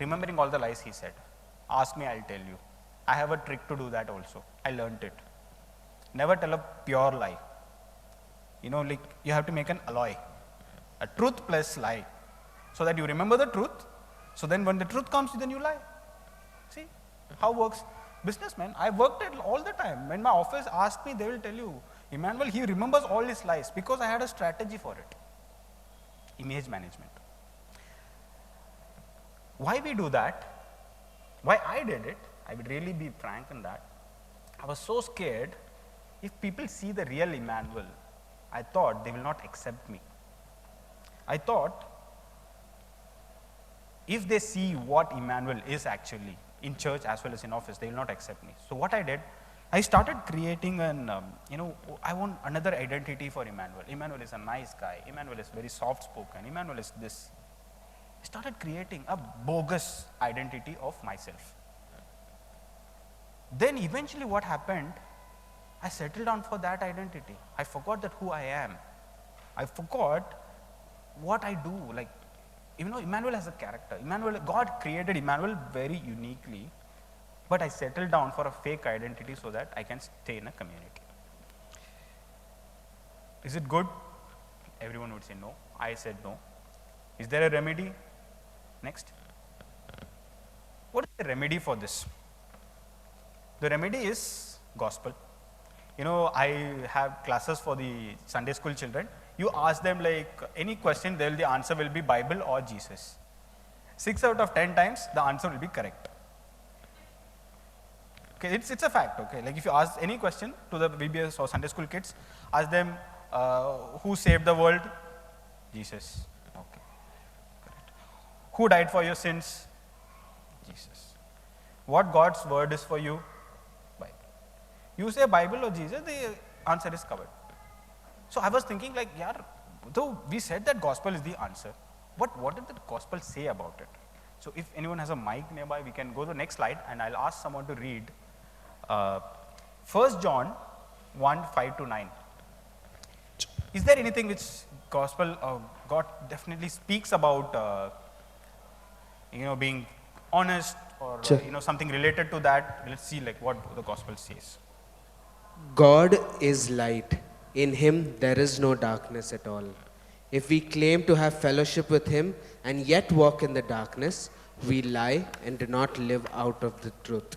remembering all the lies he said. Ask me, I'll tell you. I have a trick to do that also. I learned it. Never tell a pure lie. You have to make an alloy. A truth plus lie. So that you remember the truth. So then when the truth comes, then you lie. See how it works? Businessman, I worked it all the time. When my office asked me, they will tell you, Emmanuel, he remembers all his lies because I had a strategy for it. Image management. Why we do that? Why I did it? I would really be frank in that. I was so scared. If people see the real Emmanuel, I thought they will not accept me. I thought if they see what Emmanuel is actually in church as well as in office, they will not accept me. So what I did, I started creating I want another identity for Emmanuel. Emmanuel is a nice guy. Emmanuel is very soft spoken. Emmanuel is this. I started creating a bogus identity of myself. Then eventually what happened, I settled down for that identity. I forgot that who I am. I forgot what I do. Like, Emmanuel has a character. God created Emmanuel very uniquely, but I settled down for a fake identity so that I can stay in a community. Is it good? Everyone would say no. I said no. Is there a remedy? Next. What is the remedy for this? The remedy is gospel. I have classes for the Sunday school children. You ask them like any question, the answer will be Bible or Jesus. 6 out of 10 times, the answer will be correct. Okay, it's a fact. Okay, like if you ask any question to the VBS or Sunday school kids, ask them who saved the world? Jesus. Okay, correct. Who died for your sins? Jesus. What God's word is for you? Bible. You say Bible or Jesus, the answer is covered. So I was thinking like, though we said that gospel is the answer, but what did the gospel say about it? So if anyone has a mic nearby, we can go to the next slide and I'll ask someone to read 1 John 1:5-9. Is there anything which gospel, God definitely speaks about, being honest or, something related to that? Let's see like what the gospel says. God is light. In him there is no darkness at all. If we claim to have fellowship with him and yet walk in the darkness, we lie and do not live out of the truth.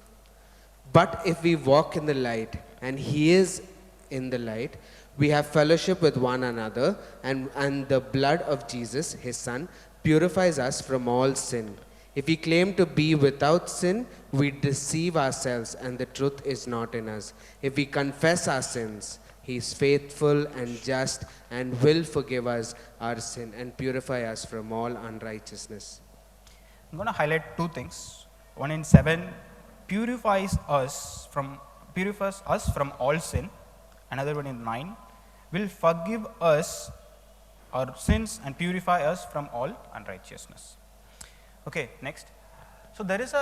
But if we walk in the light and he is in the light, we have fellowship with one another, and the blood of Jesus, his son, purifies us from all sin. If we claim to be without sin, we deceive ourselves and the truth is not in us. If we confess our sins, he is faithful and just and will forgive us our sin and purify us from all unrighteousness. I'm going to highlight two things. One in 7, purifies us from all sin. Another one in 9, will forgive us our sins and purify us from all unrighteousness. Okay, next. So there is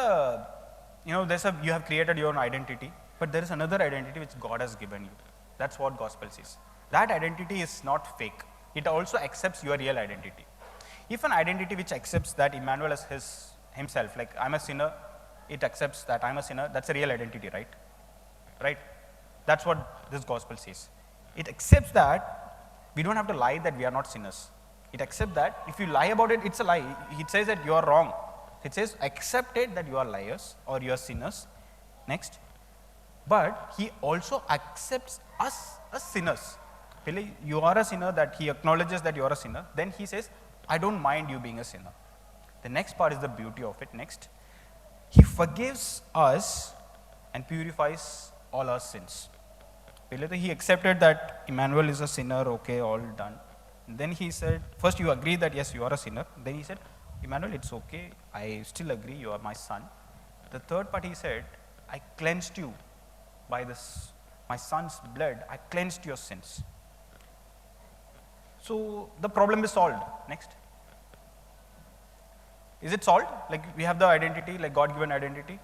you have created your own identity, but there is another identity which God has given you. That's what gospel says. That identity is not fake. It also accepts your real identity. If an identity which accepts that Emmanuel is himself, like I'm a sinner, it accepts that I'm a sinner, that's a real identity, right? Right? That's what this gospel says. It accepts that we don't have to lie that we are not sinners. It accepts that if you lie about it, it's a lie. It says that you are wrong. It says accept it that you are liars or you are sinners. Next. But he also accepts us as sinners. You are a sinner, that he acknowledges that you are a sinner. Then he says, I don't mind you being a sinner. The next part is the beauty of it. Next. He forgives us and purifies all our sins. He accepted that Emmanuel is a sinner, okay, all done. Then he said, first you agree that yes, you are a sinner. Then he said, Emmanuel, it's okay, I still agree, you are my son. The third part he said, I cleansed you by my son's blood, I cleansed your sins. So the problem is solved. Next. Is it solved? Like we have the identity, like God-given identity.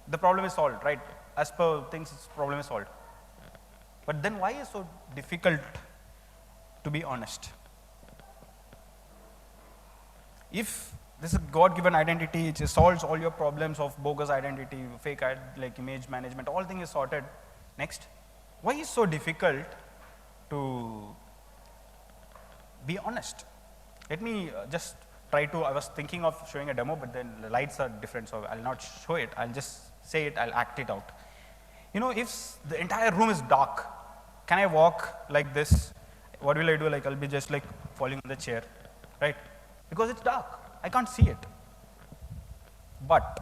The problem is solved, right? As per things, the problem is solved. But then why is it so difficult to be honest? If this is God-given identity, it solves all your problems of bogus identity, fake like image management, all things is sorted. Next, why is it so difficult to be honest? Let me just try to, I was thinking of showing a demo, but then the lights are different, so I'll not show it, I'll just say it, I'll act it out. If the entire room is dark, can I walk like this? What will I do? Like I'll be just like falling on the chair, right? Because it's dark, I can't see it. But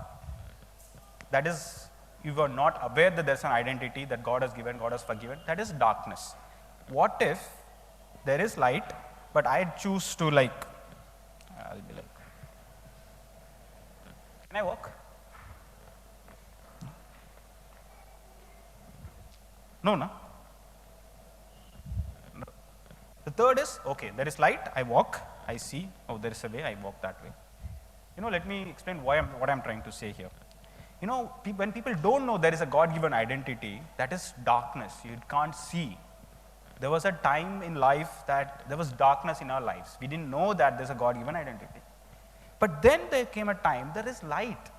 that is, you are not aware that there's an identity that God has given, God has forgiven, that is darkness. What if there is light, but I choose to I'll be like, can I walk? No, no. No. The third is, okay, there is light, I walk, I see, oh, there is a way, I walk that way. Let me explain what I'm trying to say here. When people don't know there is a God-given identity, that is darkness. You can't see. There was a time in life that there was darkness in our lives. We didn't know that there's a God-given identity. But then there came a time, there is light.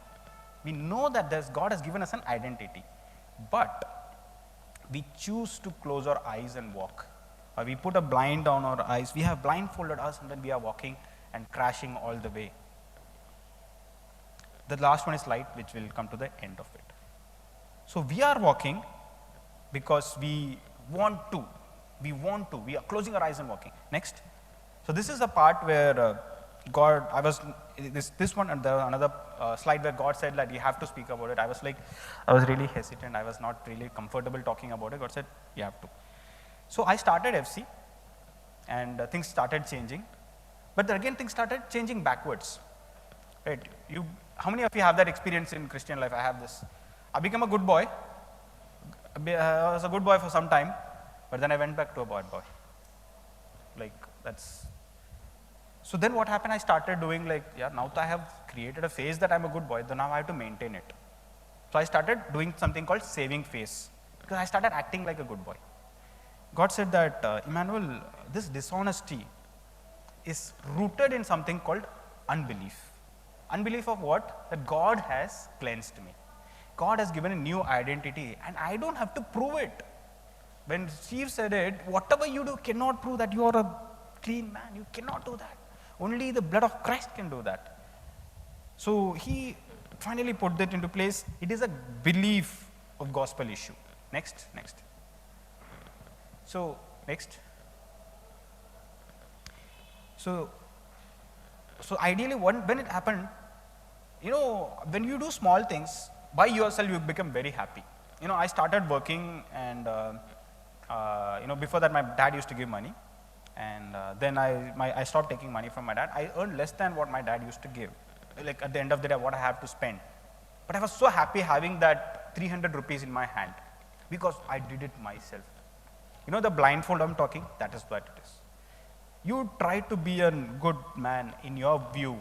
We know that God has given us an identity. But we choose to close our eyes and walk. Or we put a blind on our eyes. We have blindfolded us and then we are walking and crashing all the way. The last one is light, which will come to the end of it. So we are walking because we want to. We are closing our eyes and walking. Next. So this is the part where God, this one and another slide where God said that you have to speak about it. I was really hesitant. I was not really comfortable talking about it. God said, you have to. So I started FC and things started changing. But then again, things started changing backwards. Right? How many of you have that experience in Christian life? I have this. I became a good boy. I was a good boy for some time, but then I went back to a bad boy. So then what happened? I started doing now that I have created a phase that I'm a good boy, then now I have to maintain it. So I started doing something called saving face, because I started acting like a good boy. God said that, Emmanuel, this dishonesty is rooted in something called unbelief. Unbelief of what? That God has cleansed me. God has given a new identity and I don't have to prove it. When Steve said it, whatever you do cannot prove that you are a clean man. You cannot do that. Only the blood of Christ can do that. So he finally put that into place. It is a belief of gospel issue. Next. So, next. So ideally when it happened, when you do small things, by yourself you become very happy. I started working and, before that my dad used to give money. And then I stopped taking money from my dad. I earned less than what my dad used to give. At the end of the day, what I have to spend. But I was so happy having that 300 rupees in my hand because I did it myself. The blindfold I'm talking, that is what it is. You try to be a good man in your view.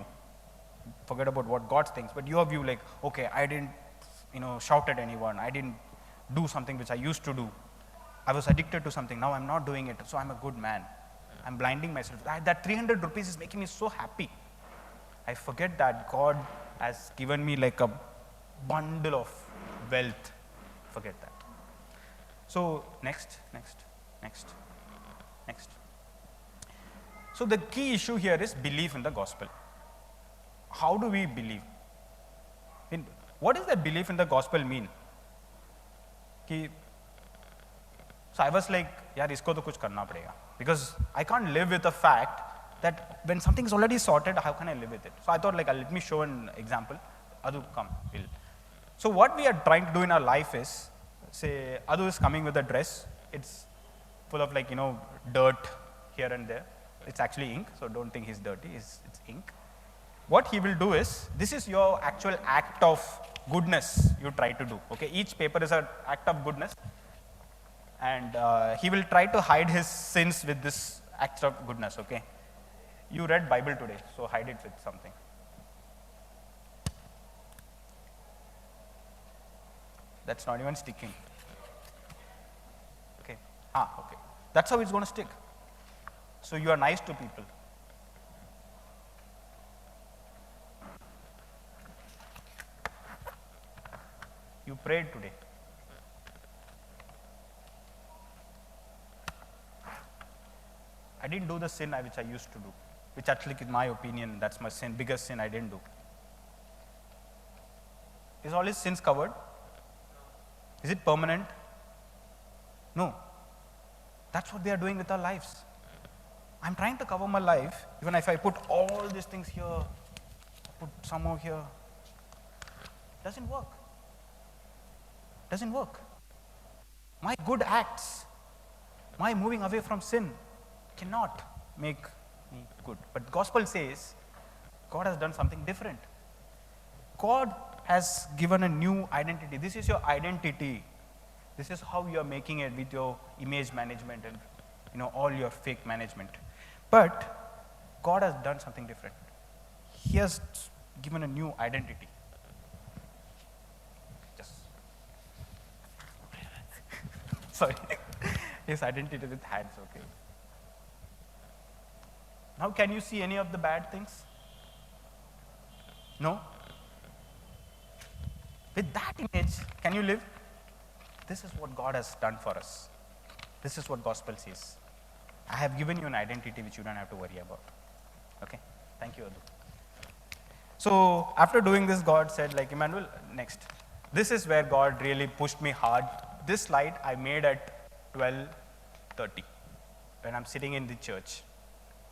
Forget about what God thinks, but your view okay, I didn't, shout at anyone. I didn't do something which I used to do. I was addicted to something. Now I'm not doing it, so I'm a good man. I'm blinding myself. That 300 rupees is making me so happy. I forget that God has given me a bundle of wealth. Forget that. So next. So the key issue here is belief in the gospel. How do we believe? What does that belief in the gospel mean? So I was yaar, isko to kuch karna padega. Because I can't live with the fact that when something is already sorted, how can I live with it? So I thought let me show an example. Adu, come. So what we are trying to do in our life is, say Adu is coming with a dress. It's full of dirt here and there. It's actually ink, so don't think he's dirty, it's ink. What he will do is, this is your actual act of goodness you try to do. Okay, each paper is an act of goodness. And he will try to hide his sins with this act of goodness, okay? You read Bible today, so hide it with something. That's not even sticking. Okay, okay. That's how it's going to stick. So you are nice to people. You prayed today. I didn't do the sin which I used to do, which actually, in my opinion, that's my sin, biggest sin I didn't do. Is all his sins covered? Is it permanent? No. That's what we are doing with our lives. I'm trying to cover my life, even if I put all these things here, put some more here. Doesn't work. Doesn't work. My good acts, my moving away from sin cannot make me good. But the gospel says God has done something different. God has given a new identity. This is your identity. This is how you are making it with your image management and all your fake management. But God has done something different. He has given a new identity. Just sorry, his identity with hands. Okay. Now, can you see any of the bad things? No? With that image, can you live? This is what God has done for us. This is what gospel says. I have given you an identity which you don't have to worry about. Okay? Thank you, Adu. So, after doing this, God said, like, Emmanuel, next. This is where God really pushed me hard. This slide I made at 12:30 when I'm sitting in the church.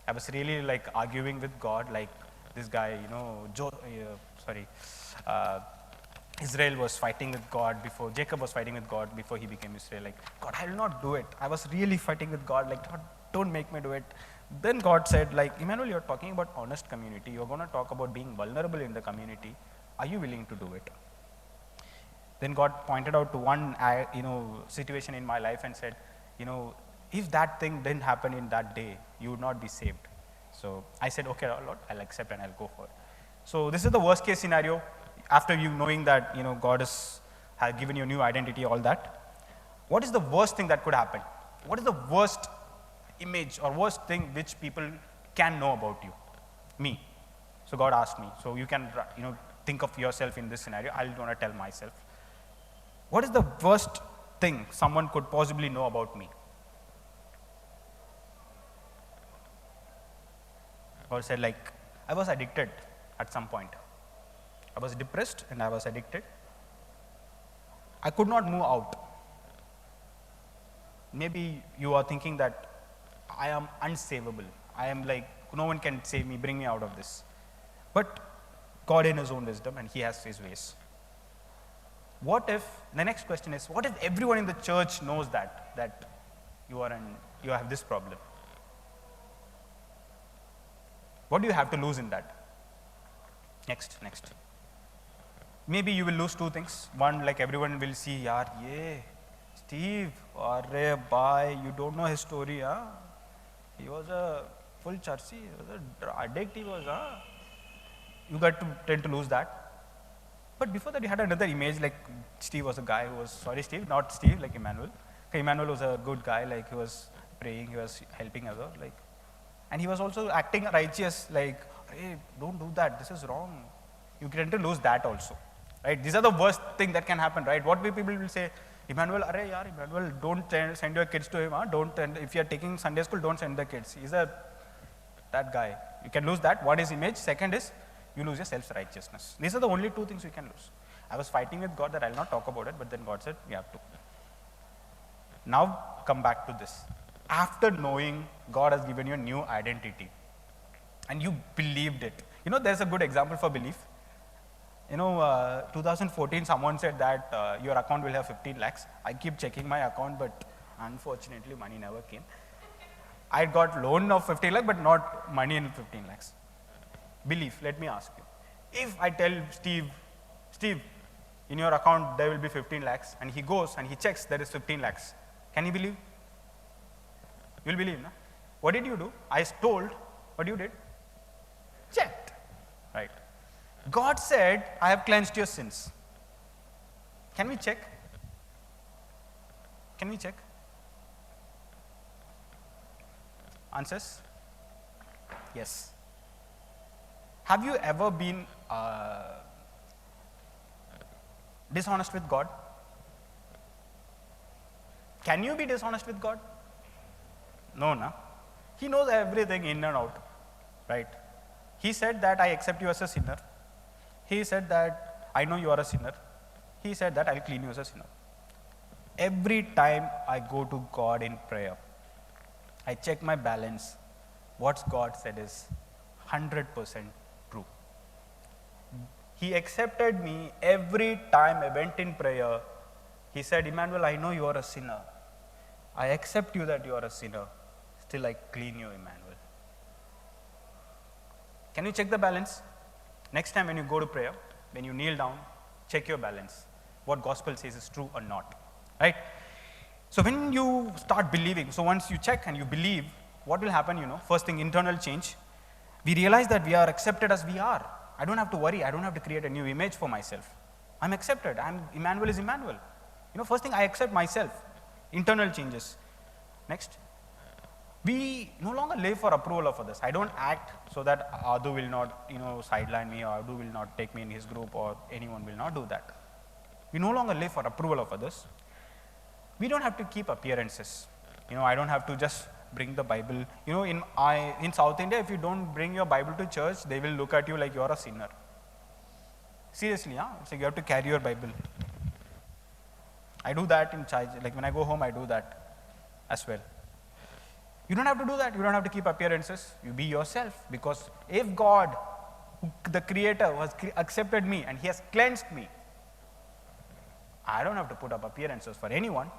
I was really like arguing with God, like this guy, Israel was fighting with God before, Jacob was fighting with God before he became Israel. Like, God, I will not do it. I was really fighting with God, like, God, don't make me do it. Then God said, like, Emmanuel, you're talking about honest community. You're going to talk about being vulnerable in the community. Are you willing to do it? Then God pointed out to one, situation in my life and said, if that thing didn't happen in that day, you would not be saved. So I said, okay, Lord, I'll accept and I'll go for it. So this is the worst case scenario. After you knowing that, God has given you a new identity, all that. What is the worst thing that could happen? What is the worst image or worst thing which people can know about you? Me. So God asked me. So you can, think of yourself in this scenario. I'll want to tell myself. What is the worst thing someone could possibly know about me? God said, like, I was addicted at some point. I was depressed and I was addicted. I could not move out. Maybe you are thinking that I am unsavable. I am like, no one can save me, bring me out of this. But God in his own wisdom, and he has his ways. What if, the next question is, what if everyone in the church knows that you have this problem? What do you have to lose in that? Next. Maybe you will lose two things. One, like everyone will see, yaar, Steve, arre bhai, you don't know his story, huh? He was a full churchy, he was a addict, he was, huh? You got to tend to lose that. But before that, you had another image, like Steve was a guy who was, sorry Steve, not Steve, like Emmanuel. Okay, Emmanuel was a good guy, like he was praying, he was helping others, like, and he was also acting righteous, like, hey, don't do that, this is wrong. You tend to lose that also, right? These are the worst thing that can happen, right? What people will say, Emmanuel, arre yaar, Emmanuel, don't send your kids to him, huh? If you are taking Sunday school, don't send the kids. He's that guy. You can lose that. What is image? Second is, you lose your self-righteousness. These are the only two things you can lose. I was fighting with God that I'll not talk about it, but then God said, you have to. Now, come back to this. After knowing God has given you a new identity, and you believed it. There's a good example for belief. 2014, someone said that your account will have 15 lakhs. I keep checking my account, but unfortunately, money never came. I got loan of 15 lakhs, but not money in 15 lakhs. Belief, let me ask you. If I tell Steve, in your account there will be 15 lakhs, and he goes and he checks there is 15 lakhs, can he believe? You will believe, no? What did you do? I told, what you did? Checked, right? God said, I have cleansed your sins. Can we check? Can we check? Answers? Yes. Have you ever been dishonest with God? Can you be dishonest with God? No, no. He knows everything in and out, right? He said that I accept you as a sinner. He said that I know you are a sinner. He said that I'll clean you as a sinner. Every time I go to God in prayer, I check my balance. What God said is 100% true. He accepted me every time I went in prayer. He said, Emmanuel, I know you are a sinner. I accept you that you are a sinner. Still I clean you, Emmanuel. Can you check the balance? Next time when you go to prayer, when you kneel down, check your balance. What gospel says is true or not, right? So when you start believing, so once you check and you believe, what will happen, first thing, internal change. We realize that we are accepted as we are. I don't have to worry, I don't have to create a new image for myself. I'm accepted, Emmanuel is Emmanuel. First thing, I accept myself. Internal changes. Next, we no longer live for approval of others. I don't act so that Adu will not, sideline me, or Adu will not take me in his group, or anyone will not do that. We no longer live for approval of others. We don't have to keep appearances. I don't have to just bring the Bible. In South India, if you don't bring your Bible to church, they will look at you like you're a sinner. Seriously, it's like you have to carry your Bible. I do that in church. Like when I go home, I do that as well. You don't have to do that. You don't have to keep appearances. You be yourself. Because if God, the Creator, has accepted me and He has cleansed me, I don't have to put up appearances for anyone,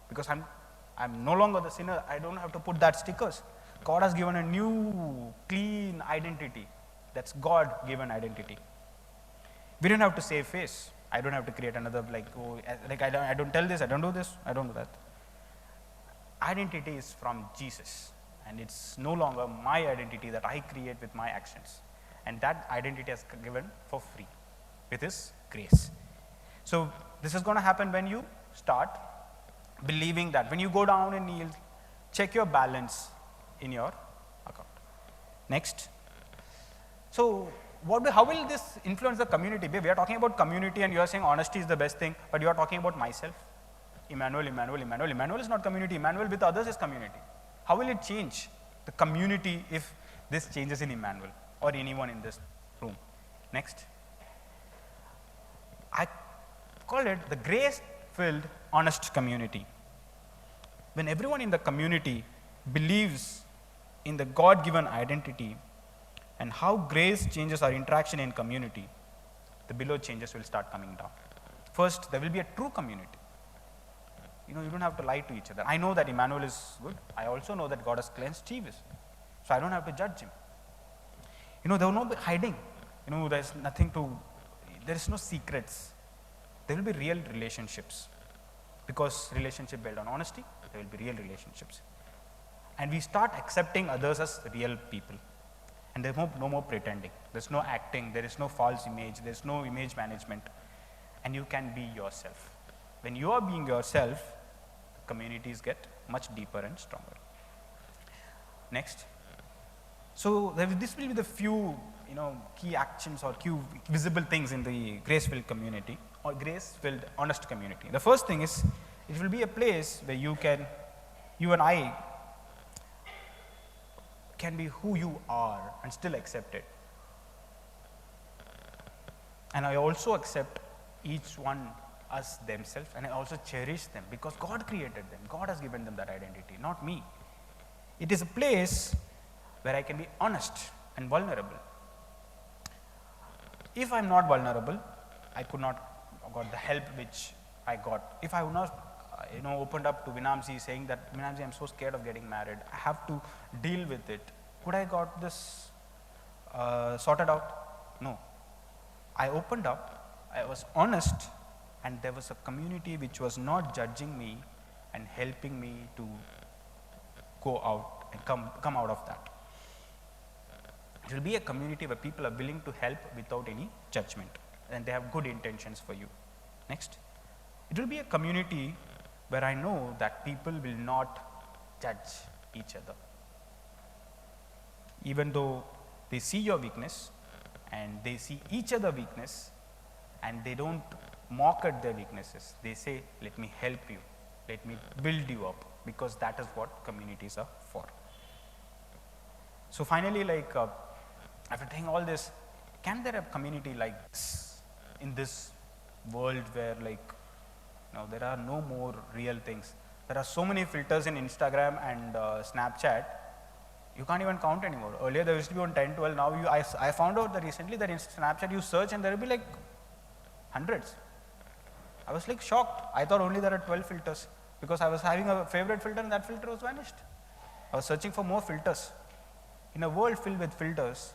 because I'm no longer the sinner. I don't have to put that stickers. God has given a new, clean identity. That's God-given identity. We don't have to save face. I don't have to create another I don't tell this, I don't do this, I don't do that. Identity is from Jesus, and it's no longer my identity that I create with my actions. And that identity is given for free with His grace. So this is going to happen when you start believing that. When you go down and kneel, check your balance in your account. Next. So how will this influence the community? We are talking about community, and you are saying honesty is the best thing, but you are talking about myself. Emmanuel. Emmanuel is not community. Emmanuel with others is community. How will it change the community if this changes in Emmanuel or anyone in this room? Next. I call it the grace-filled, honest community. When everyone in the community believes in the God-given identity and how grace changes our interaction in community, the below changes will start coming down. First, there will be a true community. You don't have to lie to each other. I know that Emmanuel is good. I also know that God has cleansed Steve. So I don't have to judge him. There will not be hiding. There is no secrets. There will be real relationships. Because relationship built on honesty, there will be real relationships. And we start accepting others as real people. And there's no more pretending. There's no acting. There is no false image. There's no image management. And you can be yourself. When you are being yourself, communities get much deeper and stronger. Next. So this will be the few key actions or few visible things in the grace-filled community or grace-filled honest community. The first thing is, it will be a place where you and I can be who you are and still accepted. And I also accept each one as themselves, and I also cherish them because God created them. God has given them that identity, not me. It is a place where I can be honest and vulnerable. If I'm not vulnerable, I could not got the help which I got. If I would not opened up to Vinamsi saying that, Vinamsi, I'm so scared of getting married, I have to deal with it, could I got this sorted out? No. I opened up, I was honest, and there was a community which was not judging me and helping me to go out and come out of that. It will be a community where people are willing to help without any judgment, and they have good intentions for you. Next. It will be a community where I know that people will not judge each other. Even though they see your weakness and they see each other weakness, and they don't mock at their weaknesses. They say, let me help you, let me build you up, because that is what communities are for. So finally, after saying all this, can there be a community like this in this world where there are no more real things? There are so many filters in Instagram and Snapchat, you can't even count anymore. Earlier there used to be on 10, 12, now I found out that recently that in Snapchat you search and there will be hundreds. I was shocked. I thought only there are 12 filters because I was having a favorite filter and that filter was vanished. I was searching for more filters. In a world filled with filters,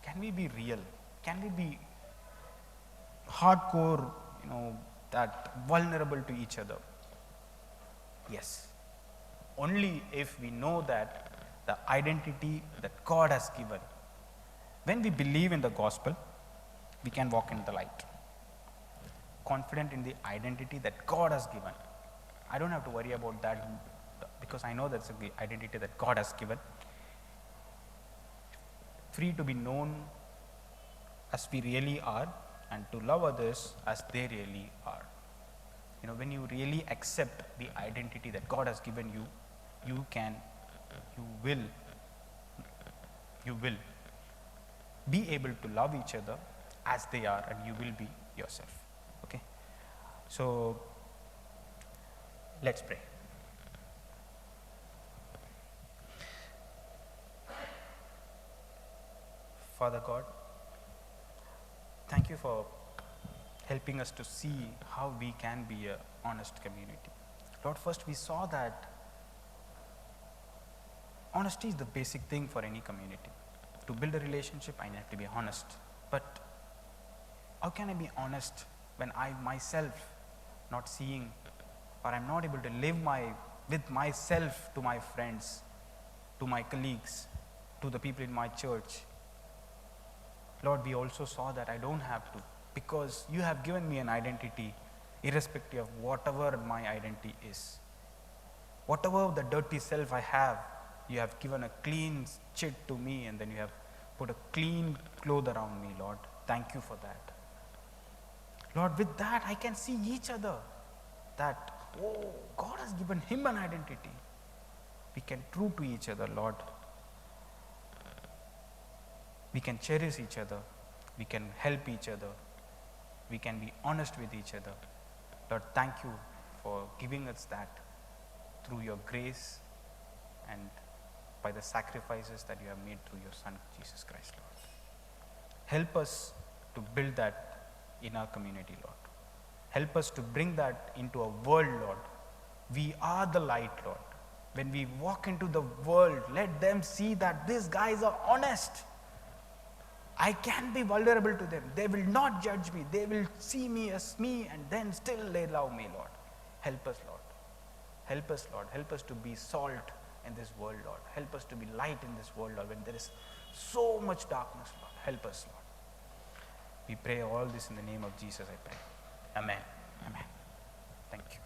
can we be real? Can we be hardcore, that vulnerable to each other? Yes. Only if we know that the identity that God has given. When we believe in the gospel, we can walk in the light. Confident in the identity that God has given. I don't have to worry about that because I know that's the identity that God has given. Free to be known as we really are and to love others as they really are. You know, when you really accept the identity that God has given you, you will be able to love each other as they are, and you will be yourself. Okay? So, let's pray. Father God, thank you for helping us to see how we can be an honest community. Lord, first we saw that honesty is the basic thing for any community. To build a relationship, I have to be honest. But how can I be honest when I myself not seeing, or I'm not able to live with myself to my friends, to my colleagues, to the people in my church? Lord, we also saw that I don't have to, because you have given me an identity irrespective of whatever my identity is. Whatever the dirty self I have, you have given a clean chit to me, and then you have put a clean cloth around me, Lord. Thank you for that. Lord, with that I can see each other, that, oh, God has given him an identity. We can true to each other, Lord. We can cherish each other. We can help each other. We can be honest with each other. Lord, thank you for giving us that through your grace and by the sacrifices that you have made through your Son, Jesus Christ, Lord. Help us to build that in our community, Lord. Help us to bring that into a world, Lord. We are the light, Lord. When we walk into the world, let them see that these guys are honest. I can be vulnerable to them. They will not judge me. They will see me as me, and then still they love me, Lord. Help us, Lord. Help us, Lord. Help us to be salt in this world, Lord. Help us to be light in this world, Lord, when there is so much darkness, Lord. Help us, Lord. We pray all this in the name of Jesus, I pray. Amen. Amen. Thank you.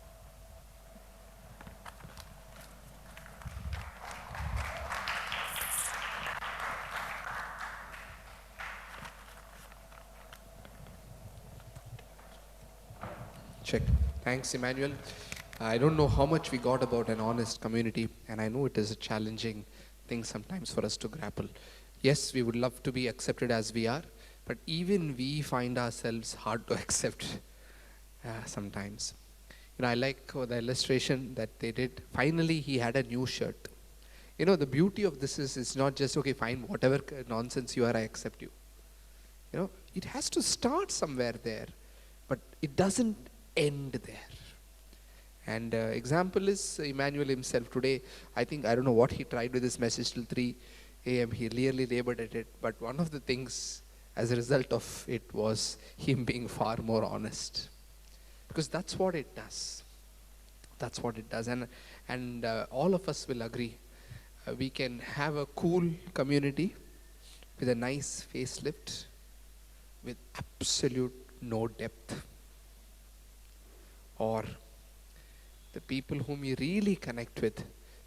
Check. Thanks, Emmanuel. I don't know how much we got about an honest community, and I know it is a challenging thing sometimes for us to grapple. Yes, we would love to be accepted as we are, but even we find ourselves hard to accept sometimes. You know, I like the illustration that they did. Finally, he had a new shirt. You know, the beauty of this is it's not just, okay, fine, whatever nonsense you are, I accept you. You know, it has to start somewhere there, but it doesn't end there. And example is Emmanuel himself today. I don't know what he tried with his message till 3 a.m. He really labored at it. But one of the things as a result of it was him being far more honest. Because that's what it does. That's what it does. And all of us will agree. We can have a cool community with a nice facelift with absolute no depth. Or the people whom we really connect with,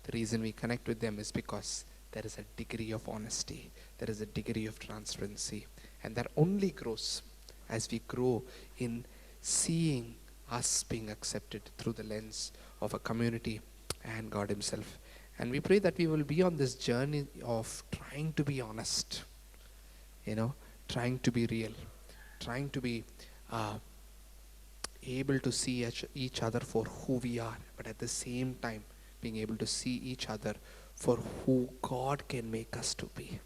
the reason we connect with them is because there is a degree of honesty, there is a degree of transparency, and that only grows as we grow in seeing us being accepted through the lens of a community and God himself. And we pray that we will be on this journey of trying to be honest, trying to be real, trying to be able to see each other for who we are, but at the same time being able to see each other for who God can make us to be.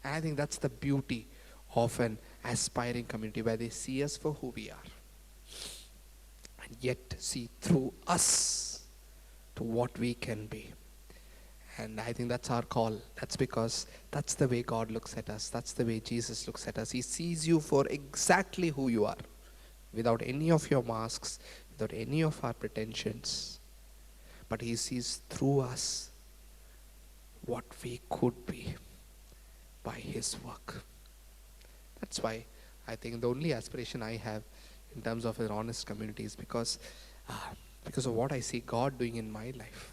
And I think that's the beauty of an aspiring community, where they see us for who we are and yet see through us to what we can be. And I think that's our call. That's because that's the way God looks at us. That's the way Jesus looks at us. He sees you for exactly who you are, without any of your masks, without any of our pretensions. but He sees through us what we could be by His work. That's why I think the only aspiration I have in terms of an honest community is because of what I see God doing in my life.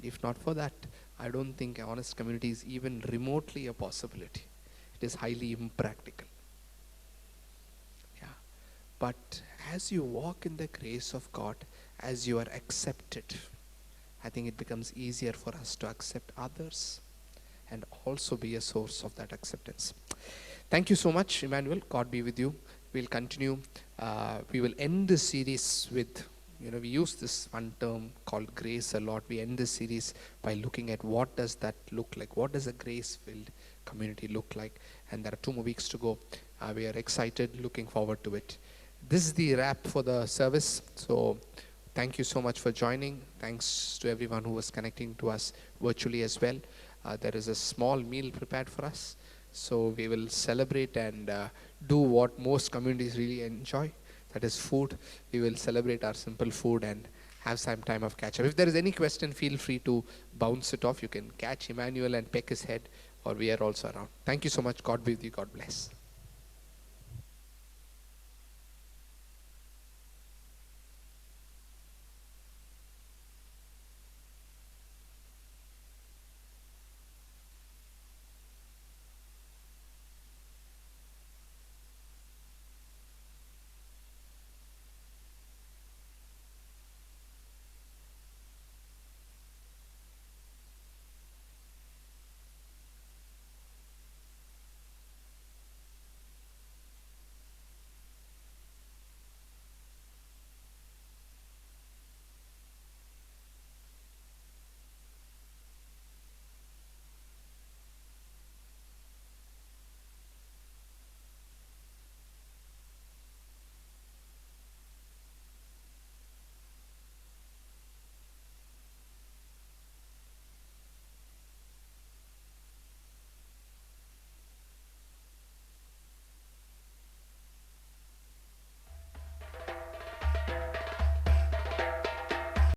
If not for that, I don't think an honest community is even remotely a possibility. It is highly impractical. Yeah. But as you walk in the grace of God, as you are accepted, I think it becomes easier for us to accept others and also be a source of that acceptance. Thank you so much, Emmanuel. God be with you. We'll continue. We will end this series with, we use this one term called grace a lot. We end this series by looking at what does that look like? What does a grace-filled community look like? And there are 2 more weeks to go. We are excited, looking forward to it. This is the wrap for the service. So thank you so much for joining. Thanks to everyone who was connecting to us virtually as well. There is a small meal prepared for us. So we will celebrate and do what most communities really enjoy. That is food. We will celebrate our simple food and have some time of catch up. If there is any question, feel free to bounce it off. You can catch Emmanuel and peck his head, or we are also around. Thank you so much. God be with you. God bless.